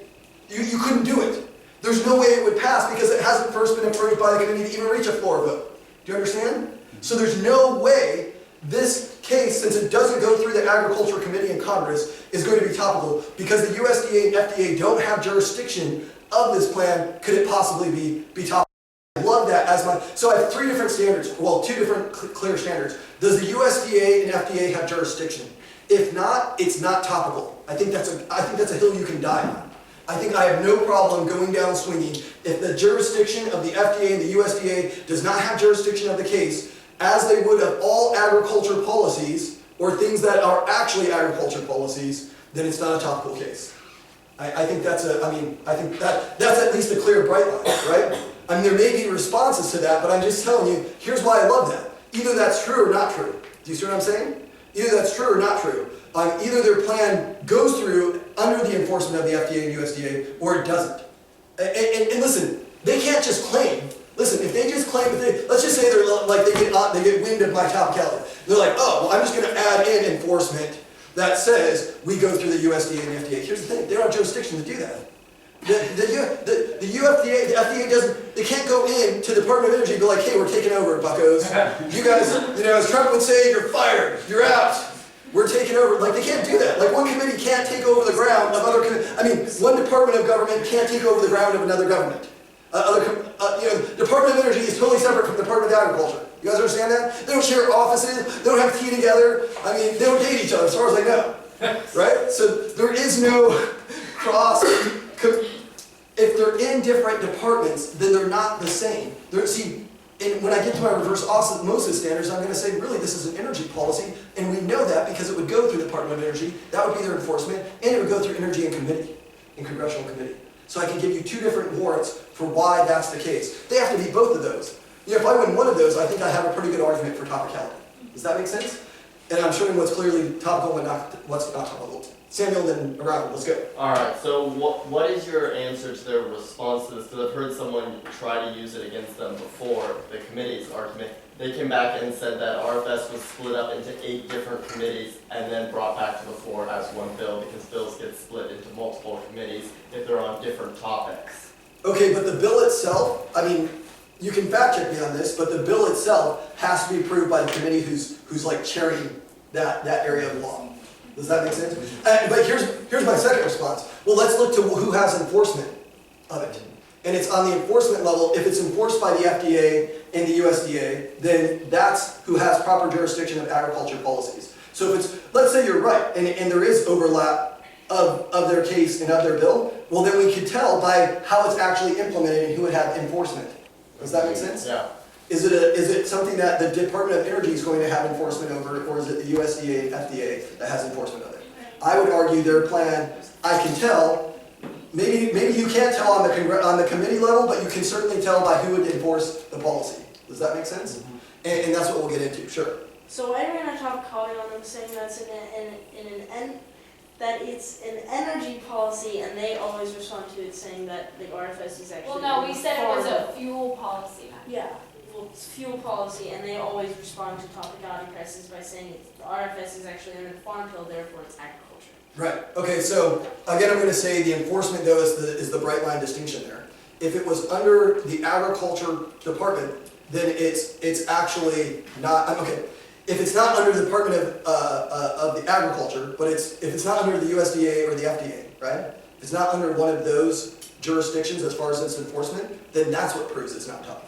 You couldn't do it. There's no way it would pass because it hasn't first been approved by the committee to even reach a floor vote. Do you understand? So there's no way this case, since it doesn't go through the Agriculture Committee in Congress, is going to be topical because the USDA and FDA don't have jurisdiction of this plan. Could it possibly be topical? I love that so I have three different standards, two different clear standards. Does the USDA and FDA have jurisdiction? If not, it's not topical. I think that's a hill you can die on. I think I have no problem going down swinging if the jurisdiction of the FDA and the USDA does not have jurisdiction of the case, as they would of all agriculture policies, or things that are actually agriculture policies, then it's not a topical case. I think that's that's at least a clear bright line, right? I mean, there may be responses to that, but I'm just telling you, here's why I love that. Either that's true or not true. Do you see what I'm saying? Either that's true or not true. Either their plan goes through under the enforcement of the FDA and USDA, or it doesn't. And listen, they can't just claim. Listen, if they just claim, let's just say they're like they get wind of my topicality. They're like, oh, well, I'm just going to add in enforcement that says we go through the USDA and the FDA. Here's the thing: they don't have jurisdiction to do that. The FDA doesn't. They can't go in to the Department of Energy and be like, hey, we're taking over, buckos. You guys, as Trump would say, you're fired. You're out. We're taking over. Like, they can't do that. Like, one committee can't take over the ground of other committees. I mean, one department of government can't take over the ground of another government. Department of Energy is totally separate from the Department of Agriculture. You guys understand that? They don't share offices. They don't have tea together. I mean, they don't date each other as far as I know. Right? So there is no cross. If they're in different departments, then they're not the same. And when I get to my reverse osmosis standards, I'm going to say, really, this is an energy policy, and we know that because it would go through the Department of Energy, that would be their enforcement, and it would go through Energy and Committee, in Congressional Committee. So I can give you two different warrants for why that's the case. They have to be both of those. If I win one of those, I think I have a pretty good argument for topicality. Does that make sense? And I'm showing what's clearly topical and what's not topical. Samuel, then around, let's go. Alright, so what is your answer to their response to this? Because I've heard someone try to use it against them before, the committee's argument. They came back and said that RFS was split up into 8 different committees and then brought back to the floor as one bill, because bills get split into multiple committees if they're on different topics. Okay, but the bill itself, I mean, you can fact check me on this, but the bill itself has to be approved by the committee who's like chairing that area of law. Does that make sense? But here's my second response. Well, let's look to who has enforcement of it. And it's on the enforcement level. If it's enforced by the FDA and the USDA, then that's who has proper jurisdiction of agriculture policies. So if it's, let's say you're right, and there is overlap of their case and of their bill, well, then we could tell by how it's actually implemented and who would have enforcement. Does that make sense? Yeah. Is it something that the Department of Energy is going to have enforcement over, or is it the USDA and FDA that has enforcement of it? I would argue their plan, I can tell, maybe you can't tell on the committee level, but you can certainly tell by who would enforce the policy. Does that make sense? Mm-hmm. And that's what we'll get into, sure. So why are we not talking on them saying that's that it's an energy policy and they always respond to it saying that the RFS is actually... Well, no, we said it was a fuel policy. Yeah. It's fuel policy, and they always respond to topicality prices by saying the RFS is actually under the Farm Bill, therefore it's agriculture. Right. Okay, so again, I'm going to say the enforcement, though, is the bright line distinction there. If it was under the Agriculture Department, then it's actually not, okay, if it's not under the Department of the Agriculture, but if it's not under the USDA or the FDA, right? If it's not under one of those jurisdictions as far as its enforcement, then that's what proves it's not topical.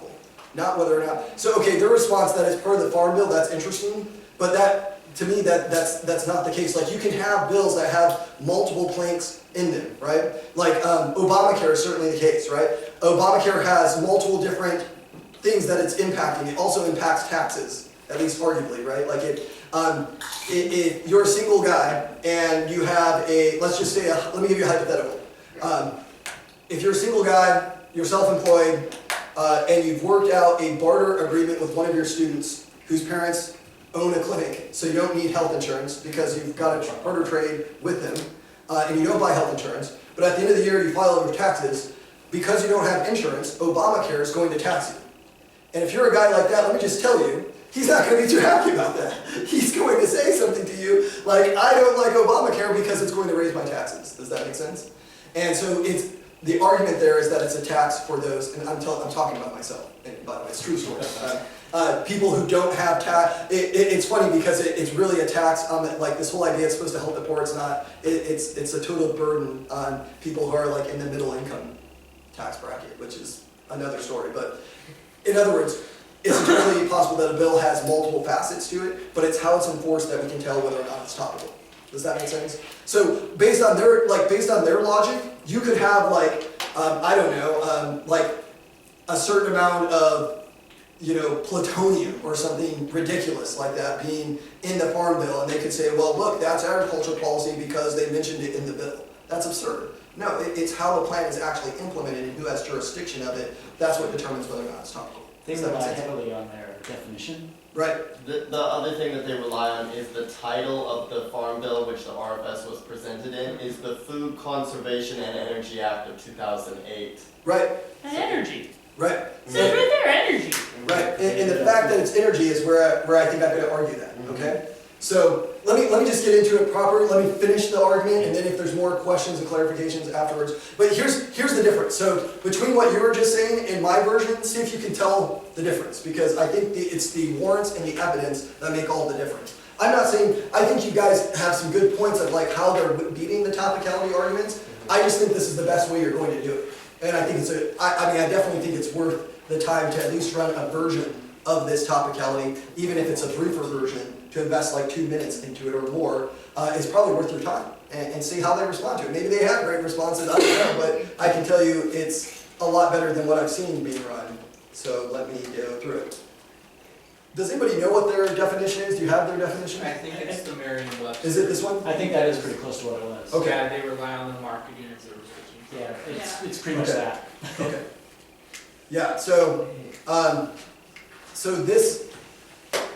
Not whether or not. So okay, their response that it's part of the Farm Bill, that's interesting, but that, to me, that's not the case. Like, you can have bills that have multiple planks in them, right? Like Obamacare is certainly the case, right? Obamacare has multiple different things that it's impacting. It also impacts taxes, at least arguably, right? Like if you're a single guy and you have let's just say, let me give you a hypothetical. If you're a single guy, you're self-employed, and you've worked out a barter agreement with one of your students whose parents own a clinic, so you don't need health insurance because you've got a barter trade with them, and you don't buy health insurance, but at the end of the year you file your taxes, because you don't have insurance, Obamacare is going to tax you. And if you're a guy like that, let me just tell you, he's not going to be too happy about that. He's going to say something to you like, I don't like Obamacare because it's going to raise my taxes. Does that make sense? And so the argument there is that it's a tax for those, and I'm talking about myself, and by the way, it's a true story. People who don't have tax, it's funny because it's really a tax on like this whole idea it's supposed to help the poor, it's not. It's a total burden on people who are like in the middle income tax bracket, which is another story. But in other words, it's totally possible that a bill has multiple facets to it, but it's how it's enforced that we can tell whether or not it's topical. Does that make sense? So based on their logic, you could have like, I don't know, like a certain amount of, plutonium or something ridiculous like that being in the farm bill, and they could say, well, look, that's agriculture policy because they mentioned it in the bill. That's absurd. No, it's how the plan is actually implemented and who has jurisdiction of it. That's what determines whether or not it's topical. They Does that make rely sense? heavily on their definition. Right. The other thing that they rely on is the title of the Farm Bill, which the RFS was presented in, is the Food Conservation and Energy Act of 2008. Right. And energy. Right. It says right there, energy. Right. And the fact that it's energy is where I think I'm going to argue that. Okay. So let me just get into it properly. Let me finish the argument, and then if there's more questions and clarifications afterwards. But here's the difference. So between what you were just saying and my version, see if you can tell the difference, because I think it's the warrants and the evidence that make all the difference. I'm not saying, I think you guys have some good points of like how they're beating the topicality arguments. I just think this is the best way you're going to do it. And I think I definitely think it's worth the time to at least run a version of this topicality, even if it's a briefer version, to invest like 2 minutes into it or more, is probably worth your time, and see how they respond to it. Maybe they have great responses, I don't know, but I can tell you it's a lot better than what I've seen being run. So let me go through it. Does anybody know what their definition is? Do you have their definition? I think it's the Merriam-Webster. Is it this one? I think that is pretty close to what it was. Okay. Yeah, they rely on the marketing as their restrictions. Yeah, it's pretty much Okay. that. Okay. Yeah, so this,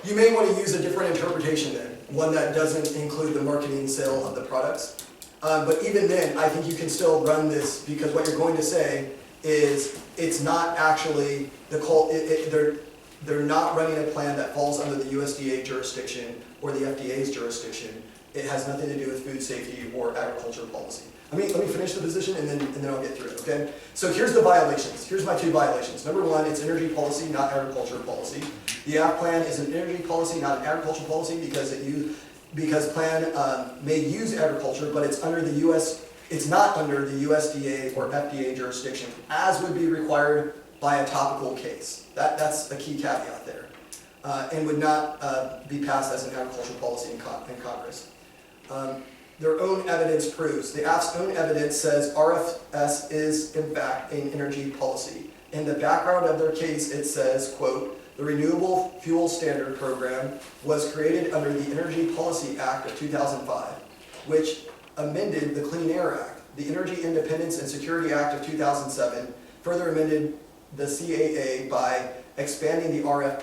you may want to use a different interpretation then, one that doesn't include the marketing sale of the products. But even then, I think you can still run this, because what you're going to say is it's not actually they're not running a plan that falls under the USDA jurisdiction or the FDA's jurisdiction. It has nothing to do with food safety or agriculture policy. Let me finish the position and then I'll get through it, okay? So here's the violations. Here's my 2 violations. Number 1, it's energy policy, not agriculture policy. The AF plan is an energy policy, not an agriculture policy, because plan may use agriculture, but it's not under the USDA or FDA jurisdiction, as would be required by a topical case. That's a key caveat there, and would not be passed as an agriculture policy in Congress. Their own evidence proves, the AF's own evidence says RFS is in fact an energy policy. In the background of their case, it says, quote, the Renewable Fuel Standard Program was created under the Energy Policy Act of 2005, which amended the Clean Air Act, the Energy Independence and Security Act of 2007, further amended the CAA by expanding the RFS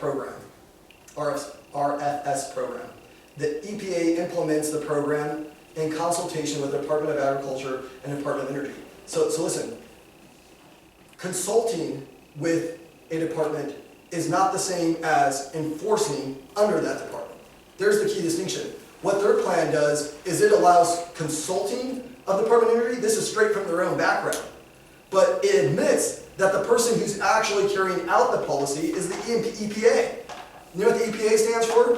program. The EPA implements the program in consultation with the Department of Agriculture and Department of Energy. So listen, consulting with a department is not the same as enforcing under that department. There's the key distinction. What their plan does is it allows consulting of the Department of Energy. This is straight from their own background. But it admits that the person who's actually carrying out the policy is the EPA. You know what the EPA stands for?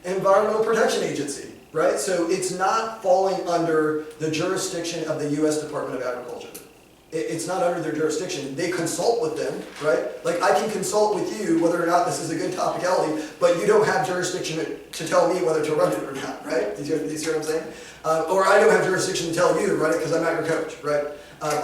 Environmental Protection Agency, right? So it's not falling under the jurisdiction of the U.S. Department of Agriculture. It's not under their jurisdiction. They consult with them, right? Like I can consult with you whether or not this is a good topicality, but you don't have jurisdiction to tell me whether to run it or not, right? Do you see what I'm saying? Or I don't have jurisdiction to tell you to run it because I'm not your coach, right?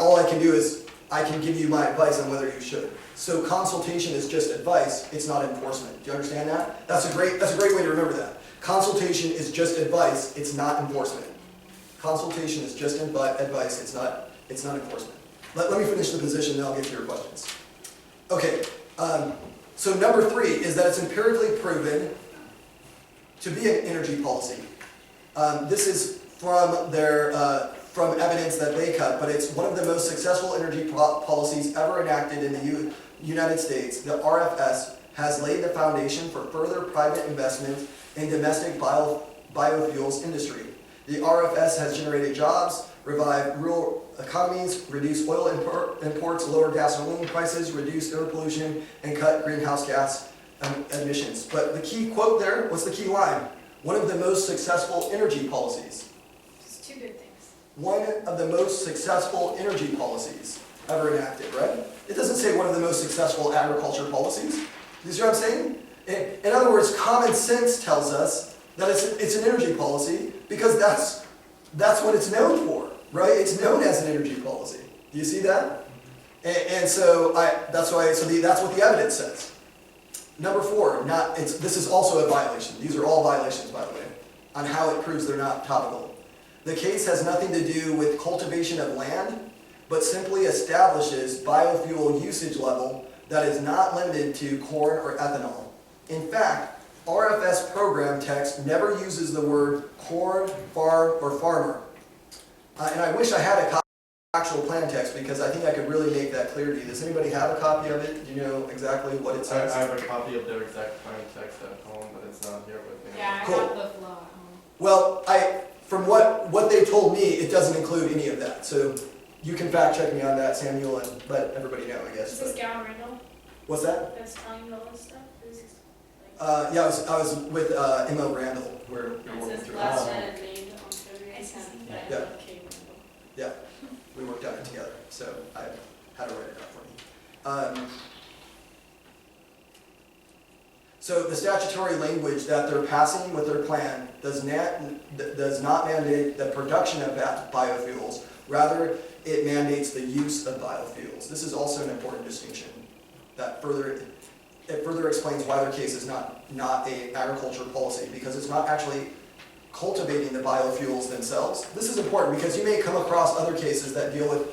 All I can do is I can give you my advice on whether you should. So consultation is just advice, it's not enforcement. Do you understand that? That's a great way to remember that. Consultation is just advice, it's not enforcement. Consultation is just advice, it's not enforcement. Let me finish the position, then I'll get to your questions. Okay, so number 3 is that it's empirically proven to be an energy policy. This is from from evidence that they cut, but it's one of the most successful energy policies ever enacted in the United States. The RFS has laid the foundation for further private investment in domestic biofuels industry. The RFS has generated jobs, revived rural economies, reduced oil imports, lowered gasoline prices, reduced air pollution, and cut greenhouse gas emissions. But the key quote there, what's the key line? One of the most successful energy policies. It's 2 good things. One of the most successful energy policies ever enacted, right? It doesn't say one of the most successful agriculture policies. You see what I'm saying? In other words, common sense tells us that it's an energy policy because that's what it's known for. right? It's known as an energy policy. Do you see that? And so that's what the evidence says. Number 4, this is also a violation. These are all violations, by the way, on how it proves they're not topical. The case has nothing to do with cultivation of land, but simply establishes biofuel usage level that is not limited to corn or ethanol. In fact, RFS program text never uses the word corn, farm, or farmer. And I wish I had a copy of the actual plan text because I think I could really make that clear to you. Does anybody have a copy of it? Do you know exactly what it says? I have a copy of their exact plan text at home, but it's not here with me. Yeah, I Cool. got the flow at home. Well, from what they told me, it doesn't include any of that. So you can fact check me on that, Samuel, and let everybody know, I guess. Is this Gavin Randall What's that? that's telling you all this stuff? Is this Yeah, I was with Emma Randall. We're It working says through last it. edit made on February 10th by Yeah. MLK Randall. We worked on it together, so I had to write it up for me. So the statutory language that they're passing with their plan does not mandate the production of biofuels. Rather, it mandates the use of biofuels. This is also an important distinction that further explains why their case is not an agriculture policy, because it's not actually cultivating the biofuels themselves. This is important because you may come across other cases that deal with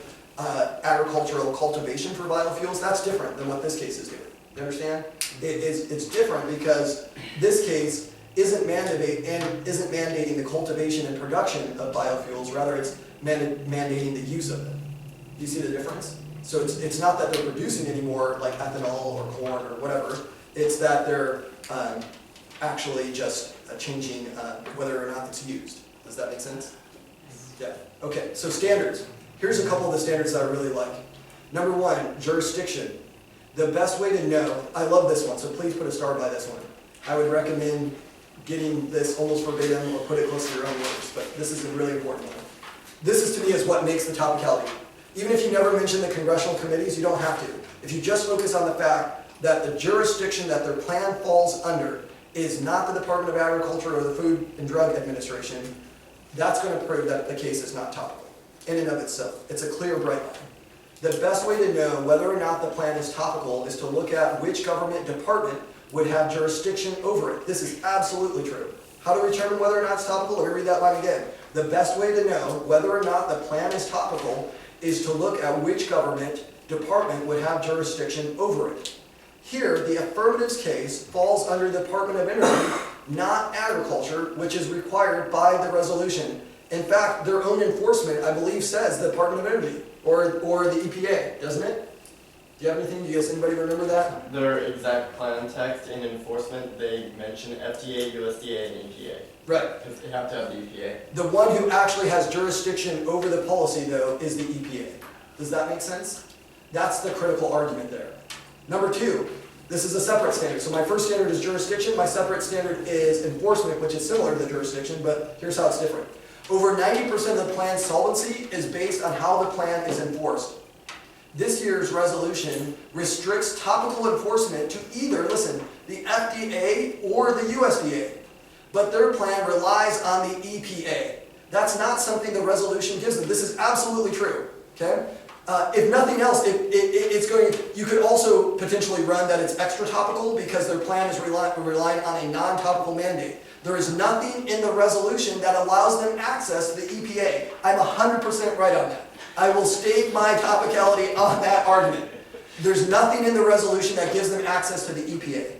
agricultural cultivation for biofuels. That's different than what this case is doing. You understand? It's different because this case isn't mandating the cultivation and production of biofuels. Rather, it's mandating the use of them. Do you see the difference? So it's not that they're producing any more like ethanol or corn or whatever. It's that they're actually just changing whether or not it's used. Does that make sense? Yeah. Okay, so standards. Here's a couple of the standards that I really like. Number 1, jurisdiction. The best way to know, I love this one, so please put a star by this one. I would recommend getting this almost verbatim or put it close to your own words, but this is a really important one. This is to me is what makes the topicality. Even if you never mention the congressional committees, you don't have to. If you just focus on the fact that the jurisdiction that their plan falls under is not the Department of Agriculture or the Food and Drug Administration, that's going to prove that the case is not topical in and of itself. It's a clear, bright line. The best way to know whether or not the plan is topical is to look at which government department would have jurisdiction over it. This is absolutely true. How to determine whether or not it's topical? Let me read that line again. The best way to know whether or not the plan is topical is to look at which government department would have jurisdiction over it. Here, the affirmatives case falls under the Department of Energy, not Agriculture, which is required by the resolution. In fact, their own enforcement, I believe, says the Department of Energy or the EPA, doesn't it? Do you have anything? Do you guys, anybody remember that? Their exact plan text in enforcement, they mention FDA, USDA, and EPA. Right. Because they have to have the EPA. The one who actually has jurisdiction over the policy, though, is the EPA. Does that make sense? That's the critical argument there. Number 2, this is a separate standard. So my first standard is jurisdiction. My separate standard is enforcement, which is similar to the jurisdiction, but here's how it's different. Over 90% of the plan's solvency is based on how the plan is enforced. This year's resolution restricts topical enforcement to either, listen, the FDA or the USDA. But their plan relies on the EPA. That's not something the resolution gives them. This is absolutely true, okay? If nothing else, you could also potentially run that it's extra topical because their plan is relying on a non-topical mandate. There is nothing in the resolution that allows them access to the EPA. I'm 100% right on that. I will stake my topicality on that argument. There's nothing in the resolution that gives them access to the EPA.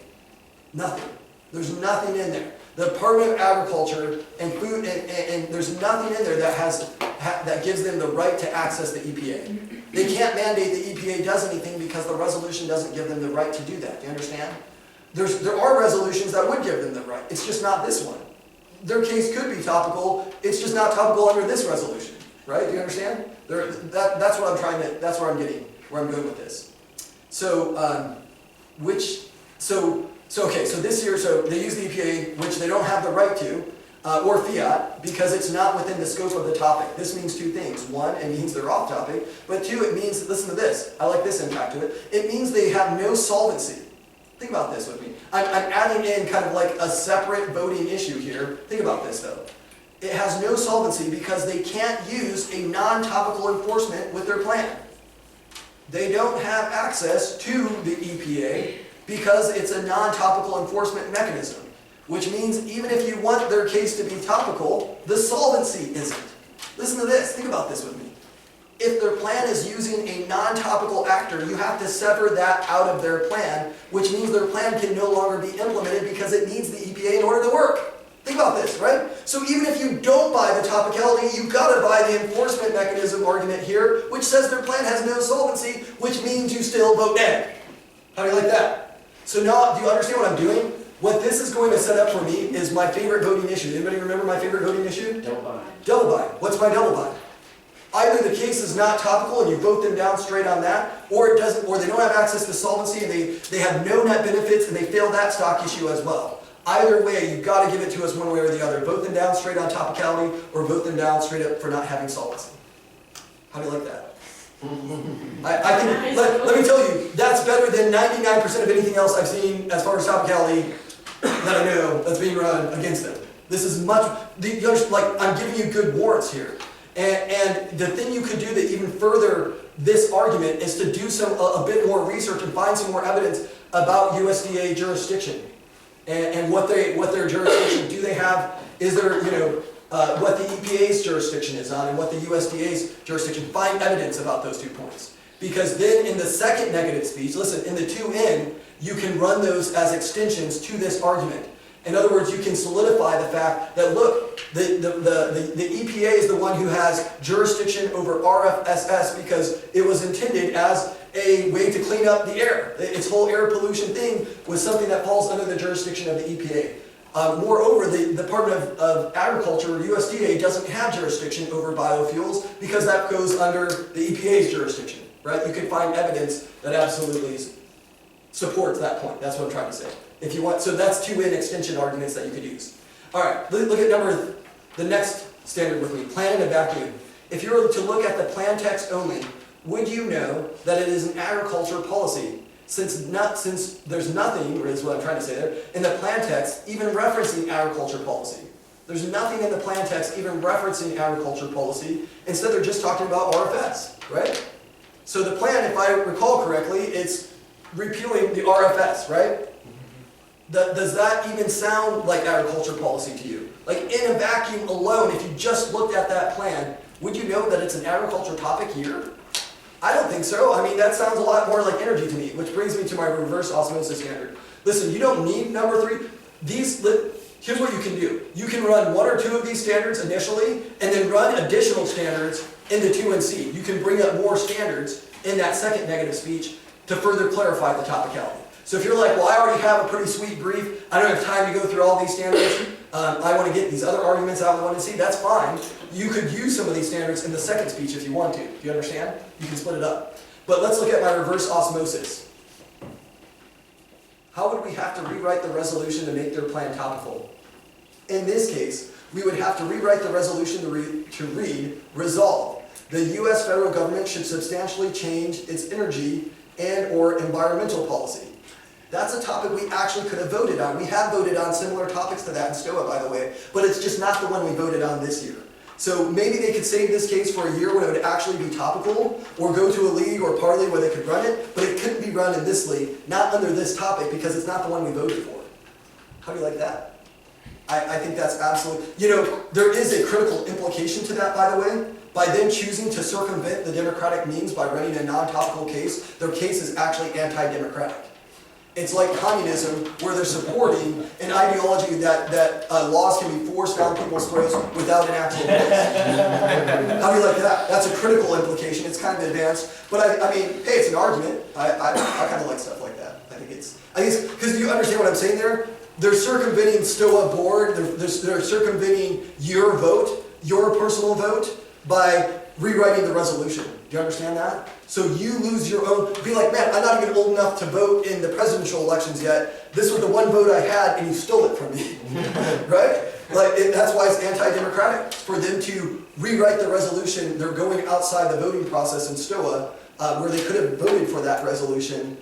Nothing. There's nothing in there. The Department of Agriculture and Food, and there's nothing in there that gives them the right to access the EPA. They can't mandate the EPA does anything because the resolution doesn't give them the right to do that. Do you understand? There are resolutions that would give them the right. It's just not this one. Their case could be topical. It's just not topical under this resolution. Right? Do you understand? That's what I'm trying to. That's where I'm getting. Where I'm going with this. So, So this year, they use the EPA, which they don't have the right to, or fiat, because it's not within the scope of the topic. This means 2 things. 1, it means they're off topic, but 2, it means, listen to this, I like this impact to it, it means they have no solvency. Think about this with me. I'm adding in kind of like a separate voting issue here. Think about this though. It has no solvency because they can't use a non-topical enforcement with their plan. They don't have access to the EPA because it's a non-topical enforcement mechanism, which means even if you want their case to be topical, the solvency isn't. Listen to this, think about this with me. If their plan is using a non-topical actor, you have to sever that out of their plan, which means their plan can no longer be implemented because it needs the EPA in order to work. Think about this, right? So even if you don't buy the topicality, you've got to buy the enforcement mechanism argument here, which says their plan has no solvency, which means you still vote nay. How do you like that? So now, do you understand what I'm doing? What this is going to set up for me is my favorite voting issue. Anybody remember my favorite voting issue? Double bind. Double bind. What's my double bind? Either the case is not topical and you vote them down straight on that, or it doesn't, or they don't have access to solvency and they have no net benefits and they fail that stock issue as well. Either way, you've got to give it to us one way or the other. Vote them down straight on topicality or vote them down straight up for not having solvency. How do you like that? I think, let me tell you, that's better than 99% of anything else I've seen as far as topicality that I know that's being run against them. This is much, like, I'm giving you good warrants here. And the thing you could do to even further this argument is to do a bit more research and find some more evidence about USDA jurisdiction and what their jurisdiction. Do they have? Is there what the EPA's jurisdiction is on and what the USDA's jurisdiction? Find evidence about those 2 points, because then in the second negative speech, listen, in the 2N, you can run those as extensions to this argument. In other words, you can solidify the fact that, look, the EPA is the one who has jurisdiction over RFSS because it was intended as a way to clean up the air. Its whole air pollution thing was something that falls under the jurisdiction of the EPA. Moreover, the Department of Agriculture, or USDA, doesn't have jurisdiction over biofuels because that goes under the EPA's jurisdiction, right? You can find evidence that absolutely supports that point. That's what I'm trying to say. If you want, so that's 2N extension arguments that you could use. All right, look at the next standard with me, plan in a vacuum. If you were to look at the plan text only, would you know that it is an agriculture policy? Since there's nothing, is what I'm trying to say there, in the plan text even referencing agriculture policy. There's nothing in the plan text even referencing agriculture policy. Instead, they're just talking about RFS, right? So the plan, if I recall correctly, it's repealing the RFS, right? Does that even sound like agriculture policy to you? Like in a vacuum alone, if you just looked at that plan, would you know that it's an agriculture topic here? I don't think so. I mean, that sounds a lot more like energy to me, which brings me to my reverse osmosis standard. Listen, you don't need number 3. Here's what you can do. You can run 1 or 2 of these standards initially, and then run additional standards in the 2NC. You can bring up more standards in that second negative speech to further clarify the topicality. So if you're like, well, I already have a pretty sweet brief, I don't have time to go through all these standards, I want to get these other arguments out in the 1NC, that's fine. You could use some of these standards in the second speech if you want to. Do you understand? You can split it up. But let's look at my reverse osmosis. How would we have to rewrite the resolution to make their plan topical? In this case, we would have to rewrite the resolution to read, resolve. The U.S. federal government should substantially change its energy and or environmental policy. That's a topic we actually could have voted on. We have voted on similar topics to that in STOA, by the way, but it's just not the one we voted on this year. So maybe they could save this case for a year when it would actually be topical, or go to a league or parley where they could run it, but it couldn't be run in this league, not under this topic, because it's not the one we voted for. How do you like that? I think that's absolutely, there is a critical implication to that, by the way. By them choosing to circumvent the democratic means by running a non-topical case, their case is actually anti-democratic. It's like communism, where they're supporting an ideology that laws can be forced down people's throats without an actual voice. How do you like that? That's a critical implication. It's kind of advanced, but I mean, hey, it's an argument. I kind of like stuff like that. I think it's because do you understand what I'm saying there? They're circumventing STOA board. They're circumventing your vote, your personal vote, by rewriting the resolution. Do you understand that? So you lose your own, be like, man, I'm not even old enough to vote in the presidential elections yet. This was the one vote I had and you stole it from me, right? That's why it's anti-democratic. For them to rewrite the resolution, they're going outside the voting process in STOA, where they could have voted for that resolution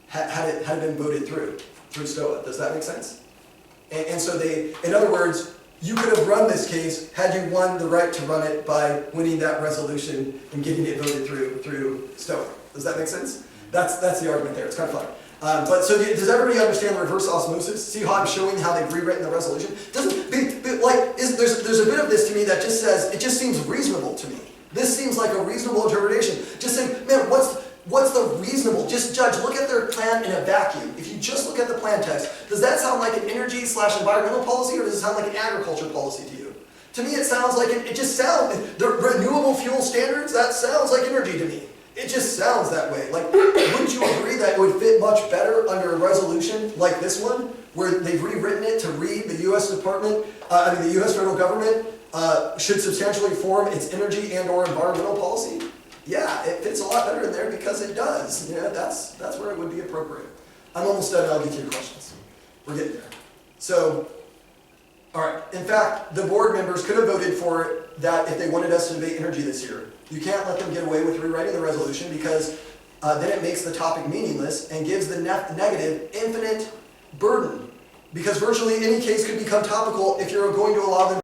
had it been voted through STOA. Does that make sense? And so in other words, you could have run this case had you won the right to run it by winning that resolution and getting it voted through Stoic. Does that make sense? That's the argument there. It's kind of fun. But so does everybody understand reverse osmosis? See how I'm showing how they've rewritten the resolution? There's a bit of this to me that just says, it just seems reasonable to me. This seems like a reasonable interpretation. Just saying, man, what's the reasonable? Just judge, look at their plan in a vacuum. If you just look at the plan text, does that sound like an energy/environmental policy, or does it sound like an agriculture policy to you? To me, it sounds like it just sounds, the renewable fuel standards, that sounds like energy to me. It just sounds that way. Like, wouldn't you agree that it would fit much better under a resolution like this one, where they've rewritten it to read the U.S. the U.S. federal government should substantially form its energy and/or environmental policy? Yeah, it fits a lot better in there because it does. Yeah, that's where it would be appropriate. I'm almost done. I'll get to your questions. We're getting there. So, all right. In fact, the board members could have voted for that if they wanted us to debate energy this year. You can't let them get away with rewriting the resolution because then it makes the topic meaningless and gives the negative infinite burden. Because virtually any case could become topical if you're going to allow them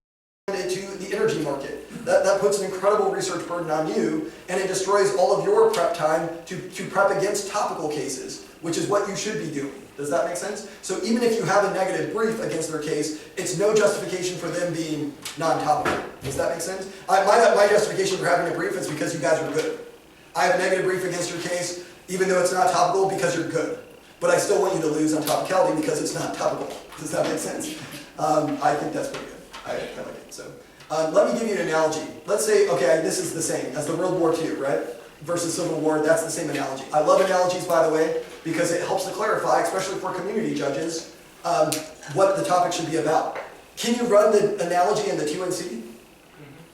into the energy market. That puts an incredible research burden on you, and it destroys all of your prep time to prep against topical cases, which is what you should be doing. Does that make sense? So even if you have a negative brief against their case, it's no justification for them being non-topical. Does that make sense? My justification for having a brief is because you guys are good. I have a negative brief against your case, even though it's not topical, because you're good. But I still want you to lose on topicality because it's not topical. Does that make sense? I think that's pretty good. I like it. So let me give you an analogy. Let's say, okay, this is the same as the World War II, right? Versus Civil War, that's the same analogy. I love analogies, by the way, because it helps to clarify, especially for community judges, what the topic should be about. Can you run the analogy in the 2NC?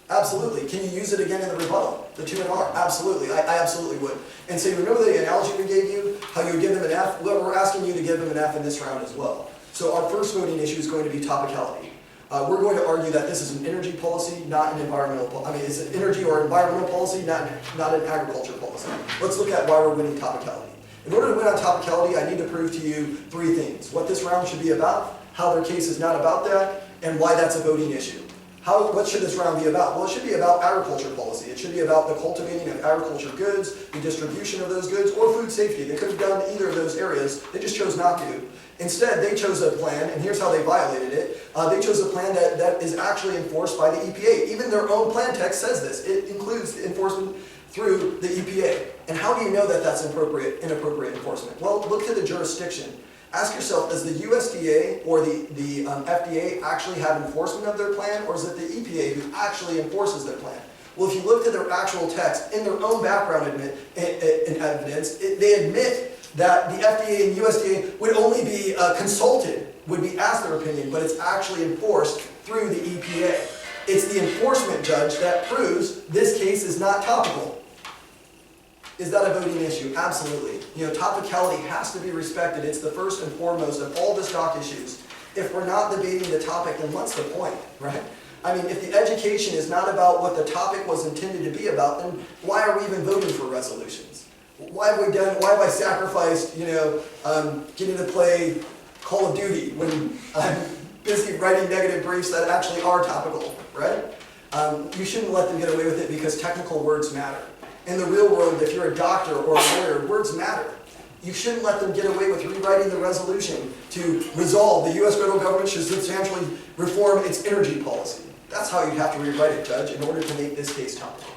Absolutely. Can you use it again in the rebuttal? The 2NR? Absolutely. I absolutely would. And so you remember the analogy we gave you? How you would give them an F? Well, we're asking you to give them an F in this round as well. So our first voting issue is going to be topicality. We're going to argue that this is an energy policy, not an environmental policy. I mean, it's an energy or environmental policy, not an agriculture policy. Let's look at why we're winning topicality. In order to win on topicality, I need to prove to you three things. What this round should be about, how their case is not about that, and why that's a voting issue. What should this round be about? Well, it should be about agriculture policy. It should be about the cultivating of agriculture goods, the distribution of those goods, or food safety. They could have done either of those areas. They just chose not to. Instead, they chose a plan, and here's how they violated it. They chose a plan that is actually enforced by the EPA. Even their own plan text says this. It includes the enforcement through the EPA. And how do you know that that's inappropriate enforcement? Well, look to the jurisdiction. Ask yourself, does the USDA or the FDA actually have enforcement of their plan, or is it the EPA who actually enforces their plan? Well, if you look at their actual text, in their own background evidence, they admit that the FDA and USDA would only be consulted, would be asked their opinion, but it's actually enforced through the EPA. It's the enforcement judge that proves this case is not topical. Is that a voting issue? Absolutely. Topicality has to be respected. It's the first and foremost of all the stock issues. If we're not debating the topic, then what's the point, right? I mean, if the education is not about what the topic was intended to be about, then why are we even voting for resolutions? Why have I sacrificed, getting to play Call of Duty when I'm busy writing negative briefs that actually are topical, right? You shouldn't let them get away with it because technical words matter. In the real world, if you're a doctor or a lawyer, words matter. You shouldn't let them get away with rewriting the resolution to resolve the U.S. federal government should substantially reform its energy policy. That's how you'd have to rewrite it, Judge, in order to make this case topical.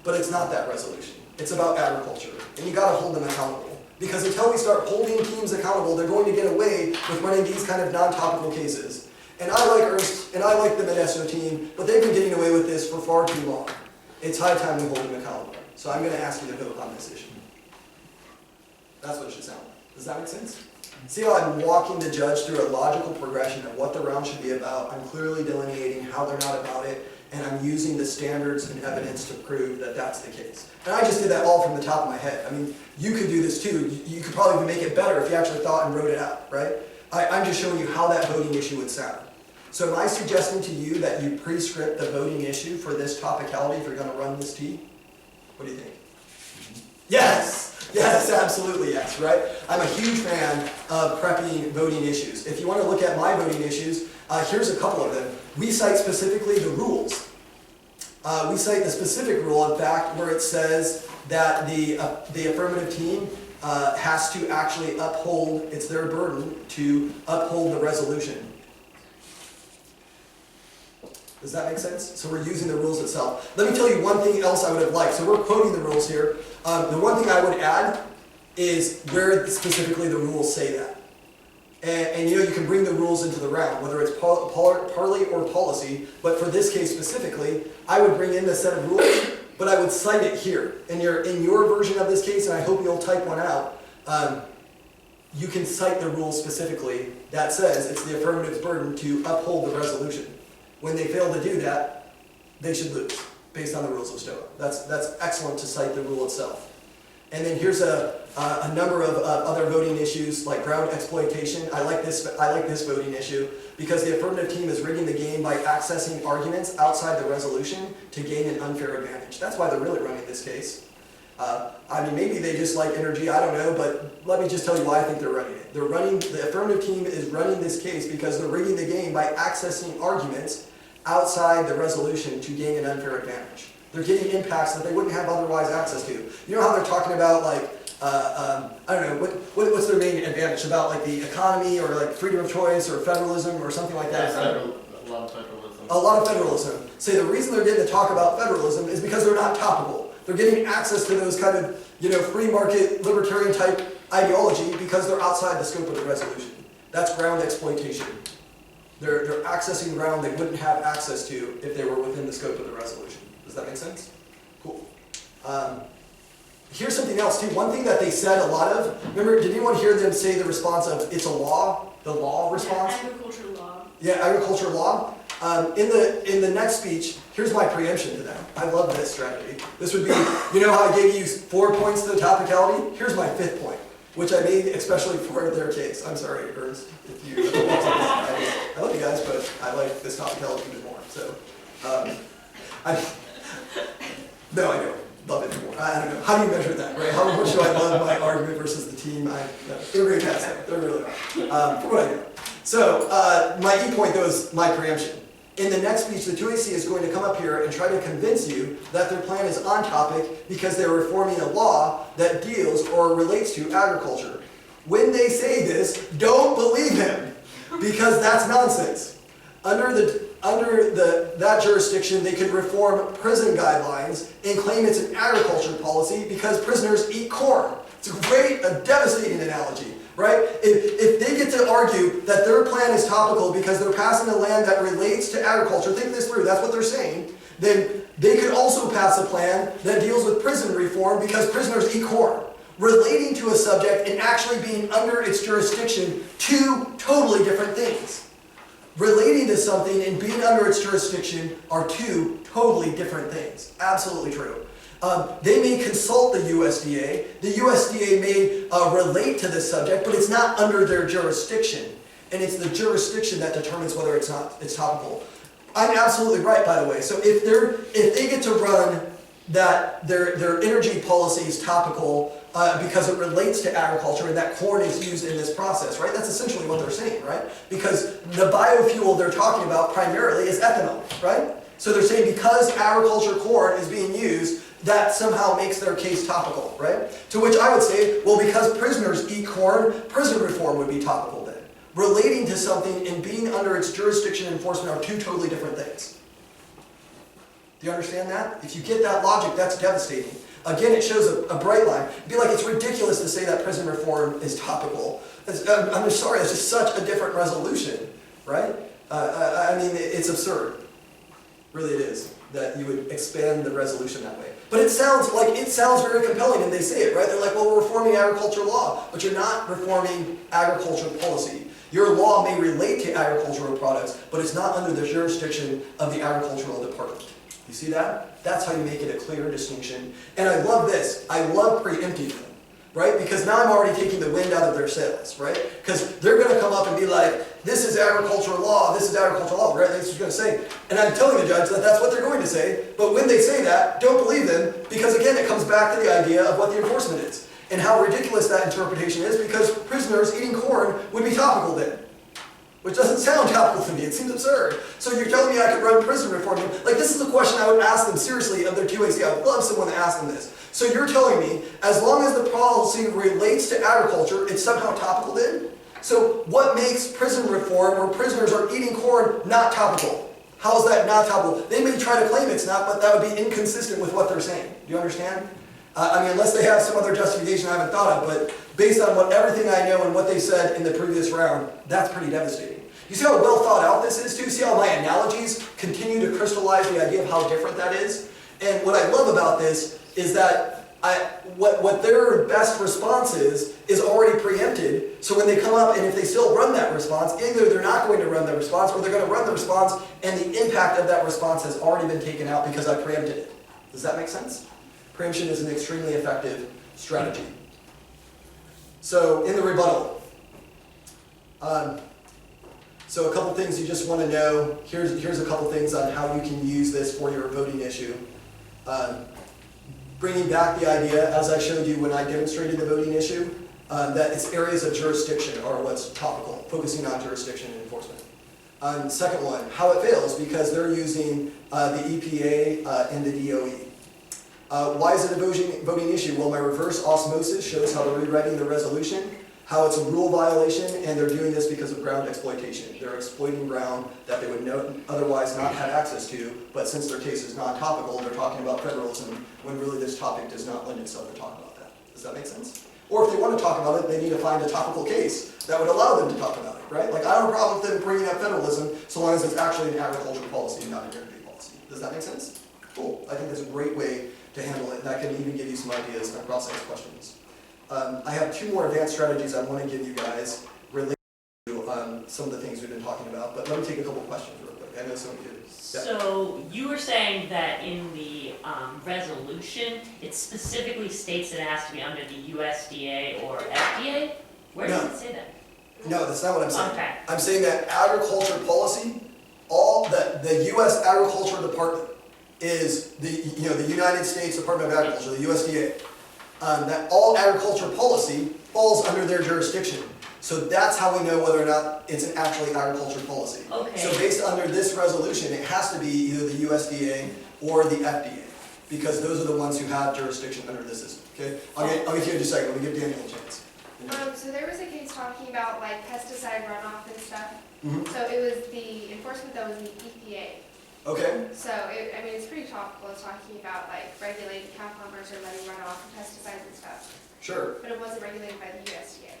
But it's not that resolution. It's about agriculture, and you got to hold them accountable. Because until we start holding teams accountable, they're going to get away with running these kind of non-topical cases. And I like Ernst, and I like the Modesto team, but they've been getting away with this for far too long. It's high time we hold them accountable. So I'm going to ask you to vote on this issue. That's what it should sound like. Does that make sense? See how I'm walking the judge through a logical progression of what the round should be about. I'm clearly delineating how they're not about it, and I'm using the standards and evidence to prove that that's the case. And I just did that all from the top of my head. I mean, you could do this too. You could probably make it better if you actually thought and wrote it out, right? I'm just showing you how that voting issue would sound. So am I suggesting to you that you pre-script the voting issue for this topicality if you're going to run this T? What do you think? Yes! Yes, absolutely yes, right? I'm a huge fan of prepping voting issues. If you want to look at my voting issues, here's a couple of them. We cite specifically the rules. We cite the specific rule, in fact, where it says that the affirmative team has to actually uphold, it's their burden to uphold the resolution. Does that make sense? So we're using the rules itself. Let me tell you one thing else I would have liked. So we're quoting the rules here. The one thing I would add is where specifically the rules say that. And you know, you can bring the rules into the round, whether it's parley or policy, but for this case specifically, I would bring in the set of rules, but I would cite it here. In your version of this case, and I hope you'll type one out, you can cite the rules specifically that says it's the affirmative's burden to uphold the resolution. When they fail to do that, they should lose, based on the rules of STOA. That's excellent to cite the rule itself. And then here's a number of other voting issues, like ground exploitation. I like this voting issue because the affirmative team is rigging the game by accessing arguments outside the resolution to gain an unfair advantage. That's why they're really running this case. I mean, maybe they just like energy, I don't know, but let me just tell you why I think they're running it. The affirmative team is running this case because they're rigging the game by accessing arguments outside the resolution to gain an unfair advantage. They're getting impacts that they wouldn't have otherwise access to. You know how they're talking about, like, I don't know, what's their main advantage? About like the economy or like freedom of choice or federalism or something like that? A lot of federalism. A lot of federalism. Say the reason they're getting to talk about federalism is because they're not topical. They're getting access to those kind of, free market, libertarian type ideology because they're outside the scope of the resolution. That's ground exploitation. They're accessing ground they wouldn't have access to if they were within the scope of the resolution. Does that make sense? Cool. Here's something else too. One thing that they said a lot of, remember, did anyone hear them say the response of, it's a law? The law response? Yeah, agriculture law. Yeah, agriculture law. In the next speech, here's my preemption to them. I love this strategy. This would be, you know how I gave you 4 points to the topicality? Here's my 5th point, which I made especially for their case. I'm sorry, Ernst, if you I love you guys, but I like this topicality even more. So, no, I don't love it anymore. I don't know. How do you measure that, right? How much do I love my argument versus the team? They're great guys, though. They're really are. For what I do. So, my E point, though, is my preemption. In the next speech, the 2AC is going to come up here and try to convince you that their plan is on topic because they're reforming a law that deals or relates to agriculture. When they say this, don't believe him, because that's nonsense. Under that jurisdiction, they could reform prison guidelines and claim it's an agriculture policy because prisoners eat corn. It's a devastating analogy, right? If they get to argue that their plan is topical because they're passing a land that relates to agriculture, think this through, that's what they're saying, then they could also pass a plan that deals with prison reform because prisoners eat corn. Relating to a subject and actually being under its jurisdiction, two totally different things. Relating to something and being under its jurisdiction are two totally different things. Absolutely true. They may consult the USDA. The USDA may relate to this subject, but it's not under their jurisdiction. And it's the jurisdiction that determines whether it's topical. I'm absolutely right, by the way. So if they get to run that their energy policy is topical because it relates to agriculture and that corn is used in this process, right? That's essentially what they're saying, right? Because the biofuel they're talking about primarily is ethanol, right? So they're saying because agriculture corn is being used, that somehow makes their case topical, right? To which I would say, well, because prisoners eat corn, prison reform would be topical then. Relating to something and being under its jurisdiction and enforcement are two totally different things. Do you understand that? If you get that logic, that's devastating. Again, it shows a bright line. It'd be like it's ridiculous to say that prison reform is topical. I'm just sorry, it's just such a different resolution, right? I mean, it's absurd. Really it is, that you would expand the resolution that way. But it sounds very compelling and they say it, right? They're like, well, we're reforming agriculture law, but you're not reforming agriculture policy. Your law may relate to agricultural products, but it's not under the jurisdiction of the agricultural department. You see that? That's how you make it a clear distinction. And I love this. I love preempting them, right? Because now I'm already taking the wind out of their sails, right? Because they're going to come up and be like, this is agricultural law, this is agricultural law, right? That's what they're going to say. And I'm telling the judge that that's what they're going to say. But when they say that, don't believe them, because again, it comes back to the idea of what the enforcement is. And how ridiculous that interpretation is, because prisoners eating corn would be topical then. Which doesn't sound topical to me, it seems absurd. So you're telling me I could run prison reform? Like, this is a question I would ask them seriously of their QAC. I would love someone to ask them this. So you're telling me, as long as the policy relates to agriculture, it's somehow topical then? So what makes prison reform, where prisoners are eating corn, not topical? How is that not topical? They may try to claim it's not, but that would be inconsistent with what they're saying. Do you understand? I mean, unless they have some other justification I haven't thought of, but based on everything I know and what they said in the previous round, that's pretty devastating. You see how well thought out this is too? See how my analogies continue to crystallize the idea of how different that is? And what I love about this is that what their best response is already preempted. So when they come up and if they still run that response, either they're not going to run the response or they're going to run the response and the impact of that response has already been taken out because I preempted it. Does that make sense? Preemption is an extremely effective strategy. So in the rebuttal, so a couple things you just want to know. Here's a couple things on how you can use this for your voting issue. Bringing back the idea, as I showed you when I demonstrated the voting issue, that its areas of jurisdiction are what's topical, focusing on jurisdiction and enforcement. Second one, how it fails, because they're using the EPA and the DOE. Why is it a voting issue? Well, my reverse osmosis shows how they're rewriting the resolution, how it's a rule violation, and they're doing this because of ground exploitation. They're exploiting ground that they would otherwise not have access to, but since their case is non-topical, they're talking about federalism, when really this topic does not lend itself to talk about that. Does that make sense? Or if they want to talk about it, they need to find a topical case that would allow them to talk about it, right? Like, I don't have a problem with them bringing up federalism, so long as it's actually an agricultural policy and not a dairy policy. Does that make sense? Cool. I think that's a great way to handle it. That can even give you some ideas on process questions. I have two more advanced strategies I want to give you guys related to some of the things we've been talking about, but let me take a couple questions real quick. I know some of you. Yeah. So you were saying that in the resolution, it specifically states that it has to be under the USDA or FDA? Where does it say that? No, that's not what I'm saying. Okay. I'm saying that agriculture policy, the U.S. Agriculture Department is the United States Department of Agriculture, the USDA. That all agriculture policy falls under their jurisdiction. So that's how we know whether or not it's an actually agriculture policy. Okay. So based under this resolution, it has to be either the USDA or the FDA, because those are the ones who have jurisdiction under this system. Okay, I'll get to you in just a second. Let me give Daniel a chance. So there was a case talking about like pesticide runoff and stuff. Mm-hmm. So it was the enforcement that was the EPA. Okay. So I mean, it's pretty topical. It's talking about like regulating cow farmers or letting runoff and pesticides and stuff. Sure. But it wasn't regulated by the USDA.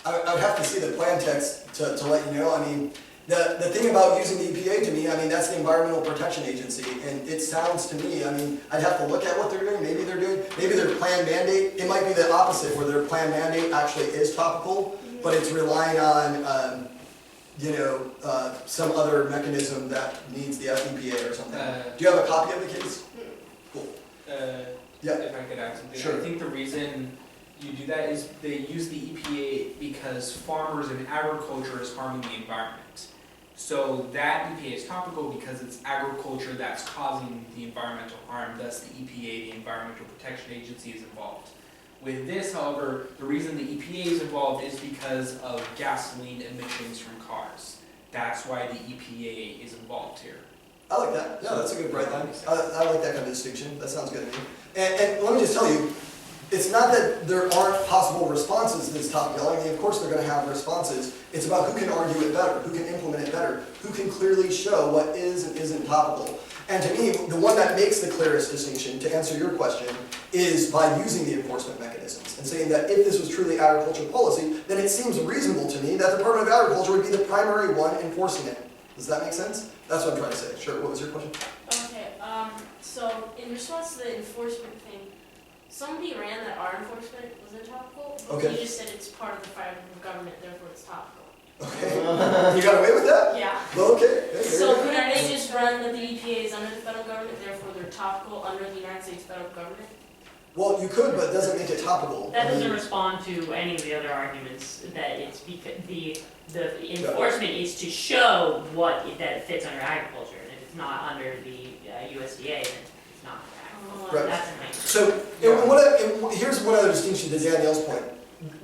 I would have to see the plan text to let you know. I mean, the thing about using the EPA to me, I mean, that's the Environmental Protection Agency, and it sounds to me, I mean, I'd have to look at what they're doing. Maybe their plan mandate, it might be the opposite, where their plan mandate actually is topical, but it's relying on, some other mechanism that needs the EPA or something. Do you have a copy of the case? Cool. Yeah. If I could add something. Sure. I think the reason you do that is they use the EPA because farmers and agriculture is harming the environment. So that EPA is topical because it's agriculture that's causing the environmental harm, thus the EPA, the Environmental Protection Agency, is involved. With this, however, the reason the EPA is involved is because of gasoline emissions from cars. That's why the EPA is involved here. I like that. Yeah, that's a good bright line. I like that kind of distinction. That sounds good to me. And let me just tell you, it's not that there aren't possible responses to this topic. I mean, of course they're going to have responses. It's about who can argue it better, who can implement it better, who can clearly show what is and isn't topical. And to me, the one that makes the clearest distinction, to answer your question, is by using the enforcement mechanisms and saying that if this was truly agricultural policy, then it seems reasonable to me that the Department of Agriculture would be the primary one enforcing it. Does that make sense? That's what I'm trying to say. Sure, what was your question? Okay, so in response to the enforcement thing, somebody ran that our enforcement wasn't topical. Okay. He just said it's part of the federal government, therefore it's topical. Okay. You got away with that? Yeah. Well, okay. Hey, So there you couldn't go. they just run that the EPA is under the federal government, therefore they're topical under the United States federal government? Well, you could, but it doesn't make it topical. That I mean, doesn't respond to any of the other arguments that it's because the enforcement is to show that it fits under agriculture, and if it's not under the USDA, then it's not under agriculture. Right. That's a nice. So, here's one other distinction to Danielle's point.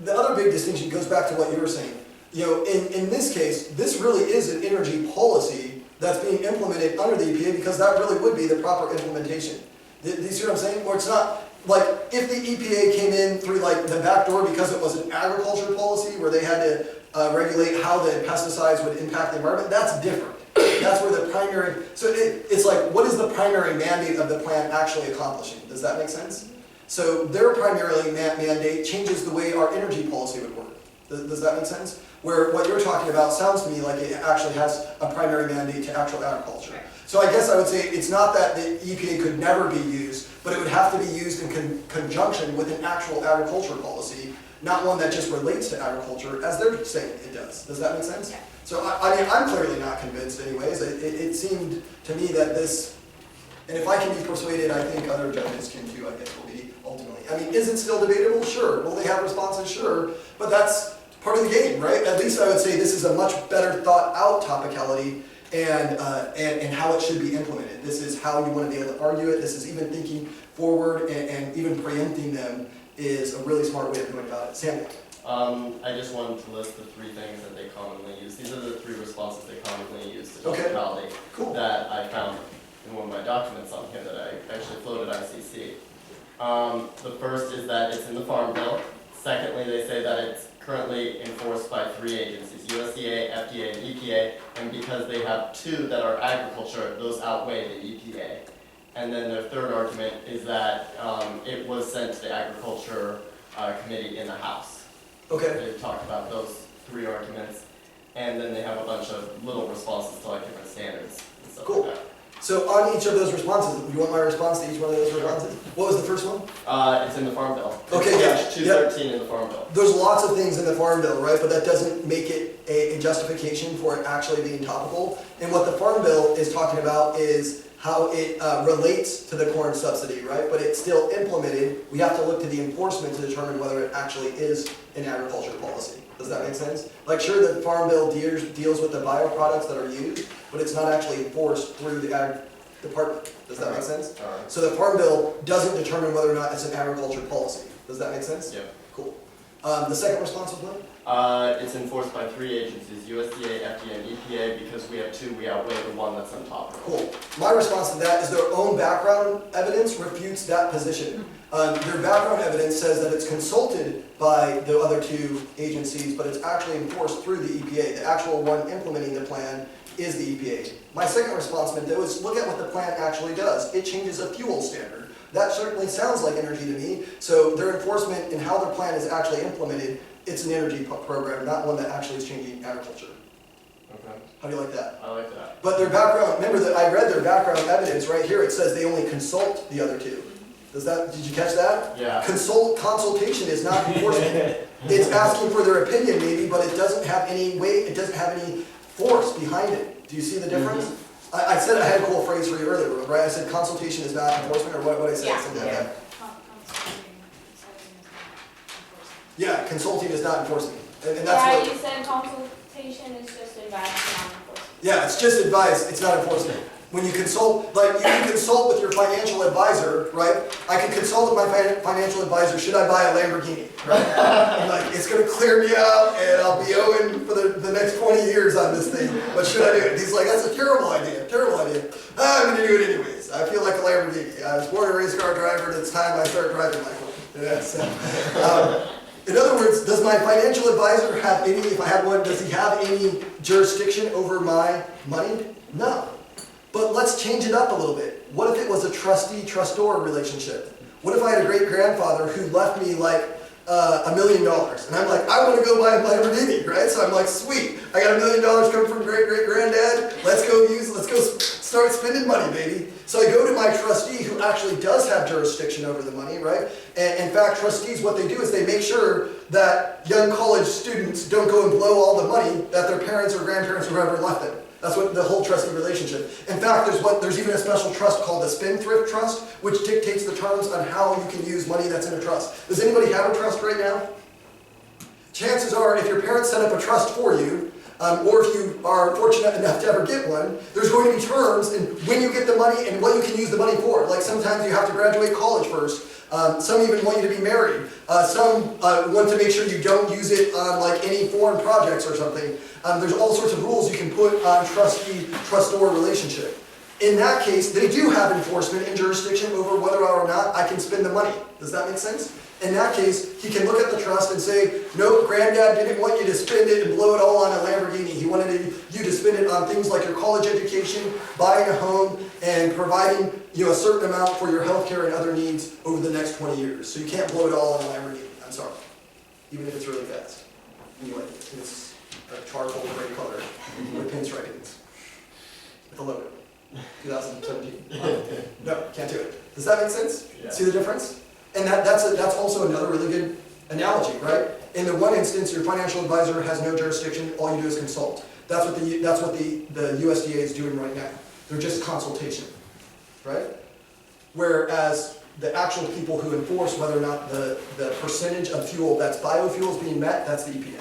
The other big distinction goes back to what you were saying. You know, in this case, this really is an energy policy that's being implemented under the EPA because that really would be the proper implementation. Do you see what I'm saying? Or it's not, like, if the EPA came in through like the back door because it was an agriculture policy where they had to regulate how the pesticides would impact the environment, that's different. That's where the primary, so it's like, what is the primary mandate of the plan actually accomplishing? Does that make sense? So their primarily mandate changes the way our energy policy would work. Does that make sense? Where what you're talking about sounds to me like it actually has a primary mandate to actual agriculture. So I guess I would say it's not that the EPA could never be used, but it would have to be used in conjunction with an actual agriculture policy, not one that just relates to agriculture as they're saying it does. Does that make sense? Yeah. So I mean, I'm clearly not convinced anyways. It seemed to me that this, and if I can be persuaded, I think other judges can too, I guess will be ultimately. I mean, is it still debatable? Sure. Will they have responses? Sure. But that's part of the game, right? At least I would say this is a much better thought out topicality and how it should be implemented. This is how you want to be able to argue it. This is even thinking forward and even preempting them is a really smart way of going about it. Samuel. I just wanted to list the 3 things that they commonly use. These are the 3 responses they commonly use to Okay. validate Cool. that I found in one of my documents on here that I actually floated ICC. The first is that it's in the Farm Bill. Secondly, they say that it's currently enforced by 3 agencies, USDA, FDA, and EPA, and because they have 2 that are agriculture, those outweigh the EPA. And then their third argument is that it was sent to the Agriculture Committee in the House. Okay. They talked about those 3 arguments, and then they have a bunch of little responses to like different standards and stuff Cool. like that. So on each of those responses, you want my response to each one of those responses? What was the first one? It's in the Farm Bill. Okay, yeah, Page 213 in the Farm Bill. There's lots of things in the Farm Bill, right? But that doesn't make it a justification for it actually being topical. And what the Farm Bill is talking about is how it relates to the corn subsidy, right? But it's still implemented. We have to look to the enforcement to determine whether it actually is an agriculture policy. Does that make sense? Like, sure, the Farm Bill deals with the bioproducts that are used, but it's not actually enforced through the Ag Department. Does that make sense? All right. So the Farm Bill doesn't determine whether or not it's an agriculture policy. Does that make sense? Yeah. Cool. The second response was what? It's enforced by 3 agencies, USDA, FDA, and EPA. Because we have 2, we outweigh the one that's on top. Cool. My response to that is their own background evidence refutes that position. Their background evidence says that it's consulted by the other 2 agencies, but it's actually enforced through the EPA. The actual one implementing the plan is the EPA. My second response though is look at what the plan actually does. It changes a fuel standard. That certainly sounds like energy to me. So their enforcement and how their plan is actually implemented, it's an energy program, not one that actually is changing agriculture. Okay. How do you like that? I like that. But their background, remember that I read their background evidence right here. It says they only consult the other 2. Did you catch that? Yeah. Consultation is not enforcement. It's asking for their opinion maybe, but it doesn't have any weight, it doesn't have any force behind it. Do you see the difference? I said I had a cool phrase for you earlier, right? I said consultation is not enforcement, or what I say? Yeah. Something like that. Yeah, consulting is not enforcement. And that's Yeah, what, you said consultation is just advice, not enforcement. yeah, it's just advice, it's not enforcement. When you consult, like you can consult with your financial advisor, right? I can consult with my financial advisor, should I buy a Lamborghini, right? Like, it's gonna clear me out and I'll be owing for the next 20 years on this thing, but should I do it? He's like, that's a terrible idea, terrible idea. I'm gonna do it anyways. I feel like a Lamborghini. I was born a race car driver and it's time I start driving like one. Yeah, so, in other words, does my financial advisor have any, if I have one, does he have any jurisdiction over my money? No. But let's change it up a little bit. What if it was a trustee-trustor relationship? What if I had a great-grandfather who left me like $1 million? And I'm like, I want to go buy a Lamborghini, right? So I'm like, sweet, I got $1 million coming from great-great-granddad. Let's go start spending money, baby. So I go to my trustee who actually does have jurisdiction over the money, right? And in fact, trustees, what they do is they make sure that young college students don't go and blow all the money that their parents or grandparents or whoever left them. That's what the whole trustee relationship. In fact, there's even a special trust called the spendthrift trust, which dictates the terms on how you can use money that's in a trust. Does anybody have a trust right now? Chances are, if your parents set up a trust for you, or if you are fortunate enough to ever get one, there's going to be terms and when you get the money and what you can use the money for. Like sometimes you have to graduate college first. Some even want you to be married. Some want to make sure you don't use it on like any foreign projects or something. There's all sorts of rules you can put on trustee-trustor relationship. In that case, they do have enforcement and jurisdiction over whether or not I can spend the money. Does that make sense? In that case, he can look at the trust and say, nope, granddad didn't want you to spend it and blow it all on a Lamborghini. He wanted you to spend it on things like your college education, buying a home, and providing a certain amount for your healthcare and other needs over the next 20 years. So you can't blow it all on a Lamborghini. I'm sorry. Even if it's really fast. Anyway, it's a charcoal gray color with pinstripings. With a logo. 2017. No, can't do it. Does that make sense? Yeah. See the difference? And that's also another really good analogy, right? In the one instance, your financial advisor has no jurisdiction. All you do is consult. That's what the USDA is doing right now. They're just consultation, right? Whereas the actual people who enforce whether or not the percentage of fuel that's biofuel is being met, that's the EPA.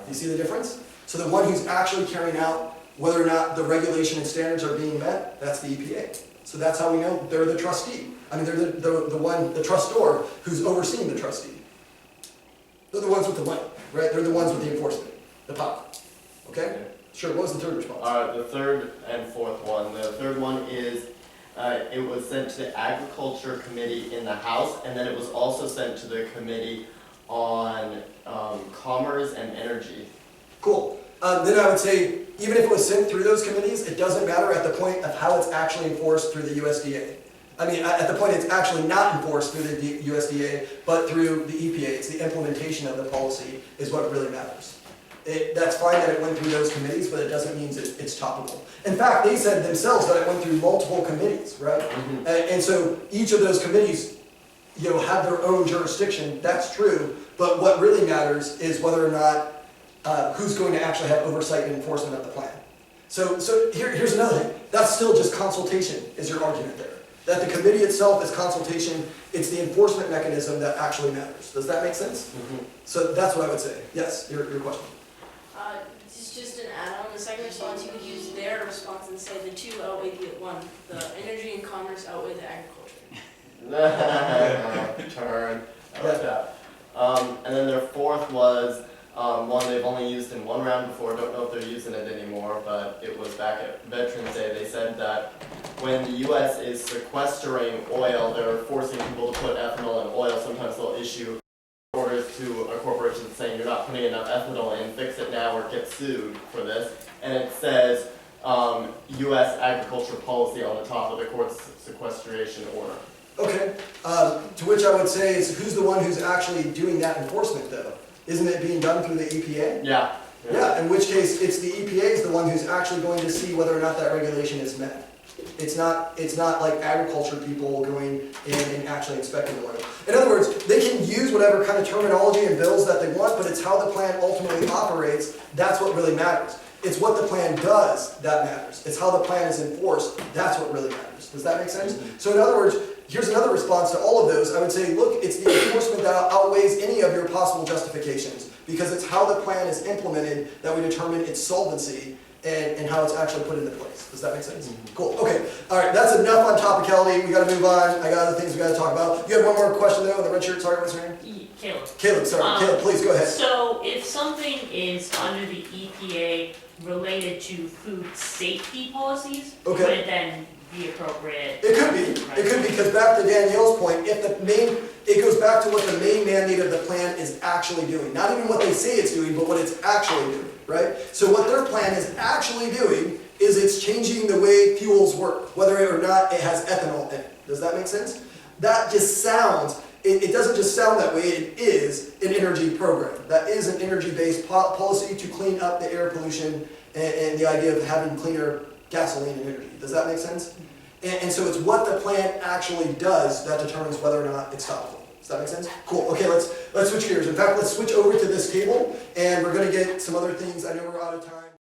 You see the difference? So the one who's actually carrying out whether or not the regulation and standards are being met, that's the EPA. So that's how we know they're the trustee. I mean, they're the trustor who's overseeing the trustee. They're the ones with the money, right? They're the ones with the enforcement, the power. Okay? Sure, what was the third response? The third and fourth one. The third one is it was sent to the Agriculture Committee in the House, and then it was also sent to the Committee on Commerce and Energy. Cool. Then I would say, even if it was sent through those committees, it doesn't matter at the point of how it's actually enforced through the USDA. I mean, at the point it's actually not enforced through the USDA, but through the EPA. It's the implementation of the policy is what really matters. That's fine that it went through those committees, but it doesn't mean it's topical. In fact, they said themselves that it went through multiple committees, right? Mm-hmm. And so each of those committees, have their own jurisdiction. That's true. But what really matters is whether or not who's going to actually have oversight and enforcement of the plan. So here's another thing. That's still just consultation, is your argument there. That the committee itself is consultation, it's the enforcement mechanism that actually matters. Does that make sense? Mm-hmm. So that's what I would say. Yes, your question. Just an add-on, the second response, you could use their response and say the two outweigh the one. The energy and commerce outweigh the agriculture. Turn. I like that. And then their fourth was one they've only used in one round before. Don't know if they're using it anymore, but it was back at Veterans Day. They said that when the U.S. is sequestering oil, they're forcing people to put ethanol in oil. Sometimes they'll issue orders to a corporation saying you're not putting enough ethanol in, fix it now or get sued for this. And it says U.S. agriculture policy on the top of the court's sequestration order. Okay. To which I would say is who's the one who's actually doing that enforcement though? Isn't it being done through the EPA? Yeah. Yeah, in which case it's the EPA is the one who's actually going to see whether or not that regulation is met. It's not like agriculture people going in and actually inspecting the oil. In other words, they can use whatever kind of terminology and bills that they want, but it's how the plan ultimately operates. That's what really matters. It's what the plan does that matters. It's how the plan is enforced. That's what really matters. Does that make sense? So in other words, here's another response to all of those. I would say, look, it's the enforcement that outweighs any of your possible justifications because it's how the plan is implemented that we determine its solvency and how it's actually put into place. Does that make sense? Cool. Okay. All right. That's enough on topicality. We got to move on. I got other things we got to talk about. You had one more question though in the red shirt. Sorry, what's your name? Caleb. Caleb. Sorry. Caleb, please go ahead. So if something is under the EPA related to food safety policies, Okay. would it then be appropriate? It could be. Right. It could be because back to Danielle's point, if it goes back to what the main mandate of the plan is actually doing. Not even what they say it's doing, but what it's actually doing, right? So what their plan is actually doing is it's changing the way fuels work, whether or not it has ethanol in it. Does that make sense? That just sounds, it doesn't just sound that way, it is an energy program. That is an energy-based policy to clean up the air pollution and the idea of having cleaner gasoline and energy. Does that make sense? And so it's what the plan actually does that determines whether or not it's stoppable. Does that make sense? Cool. Okay, let's switch gears. In fact, let's switch over to this table, and we're going to get some other things. I know we're out of time.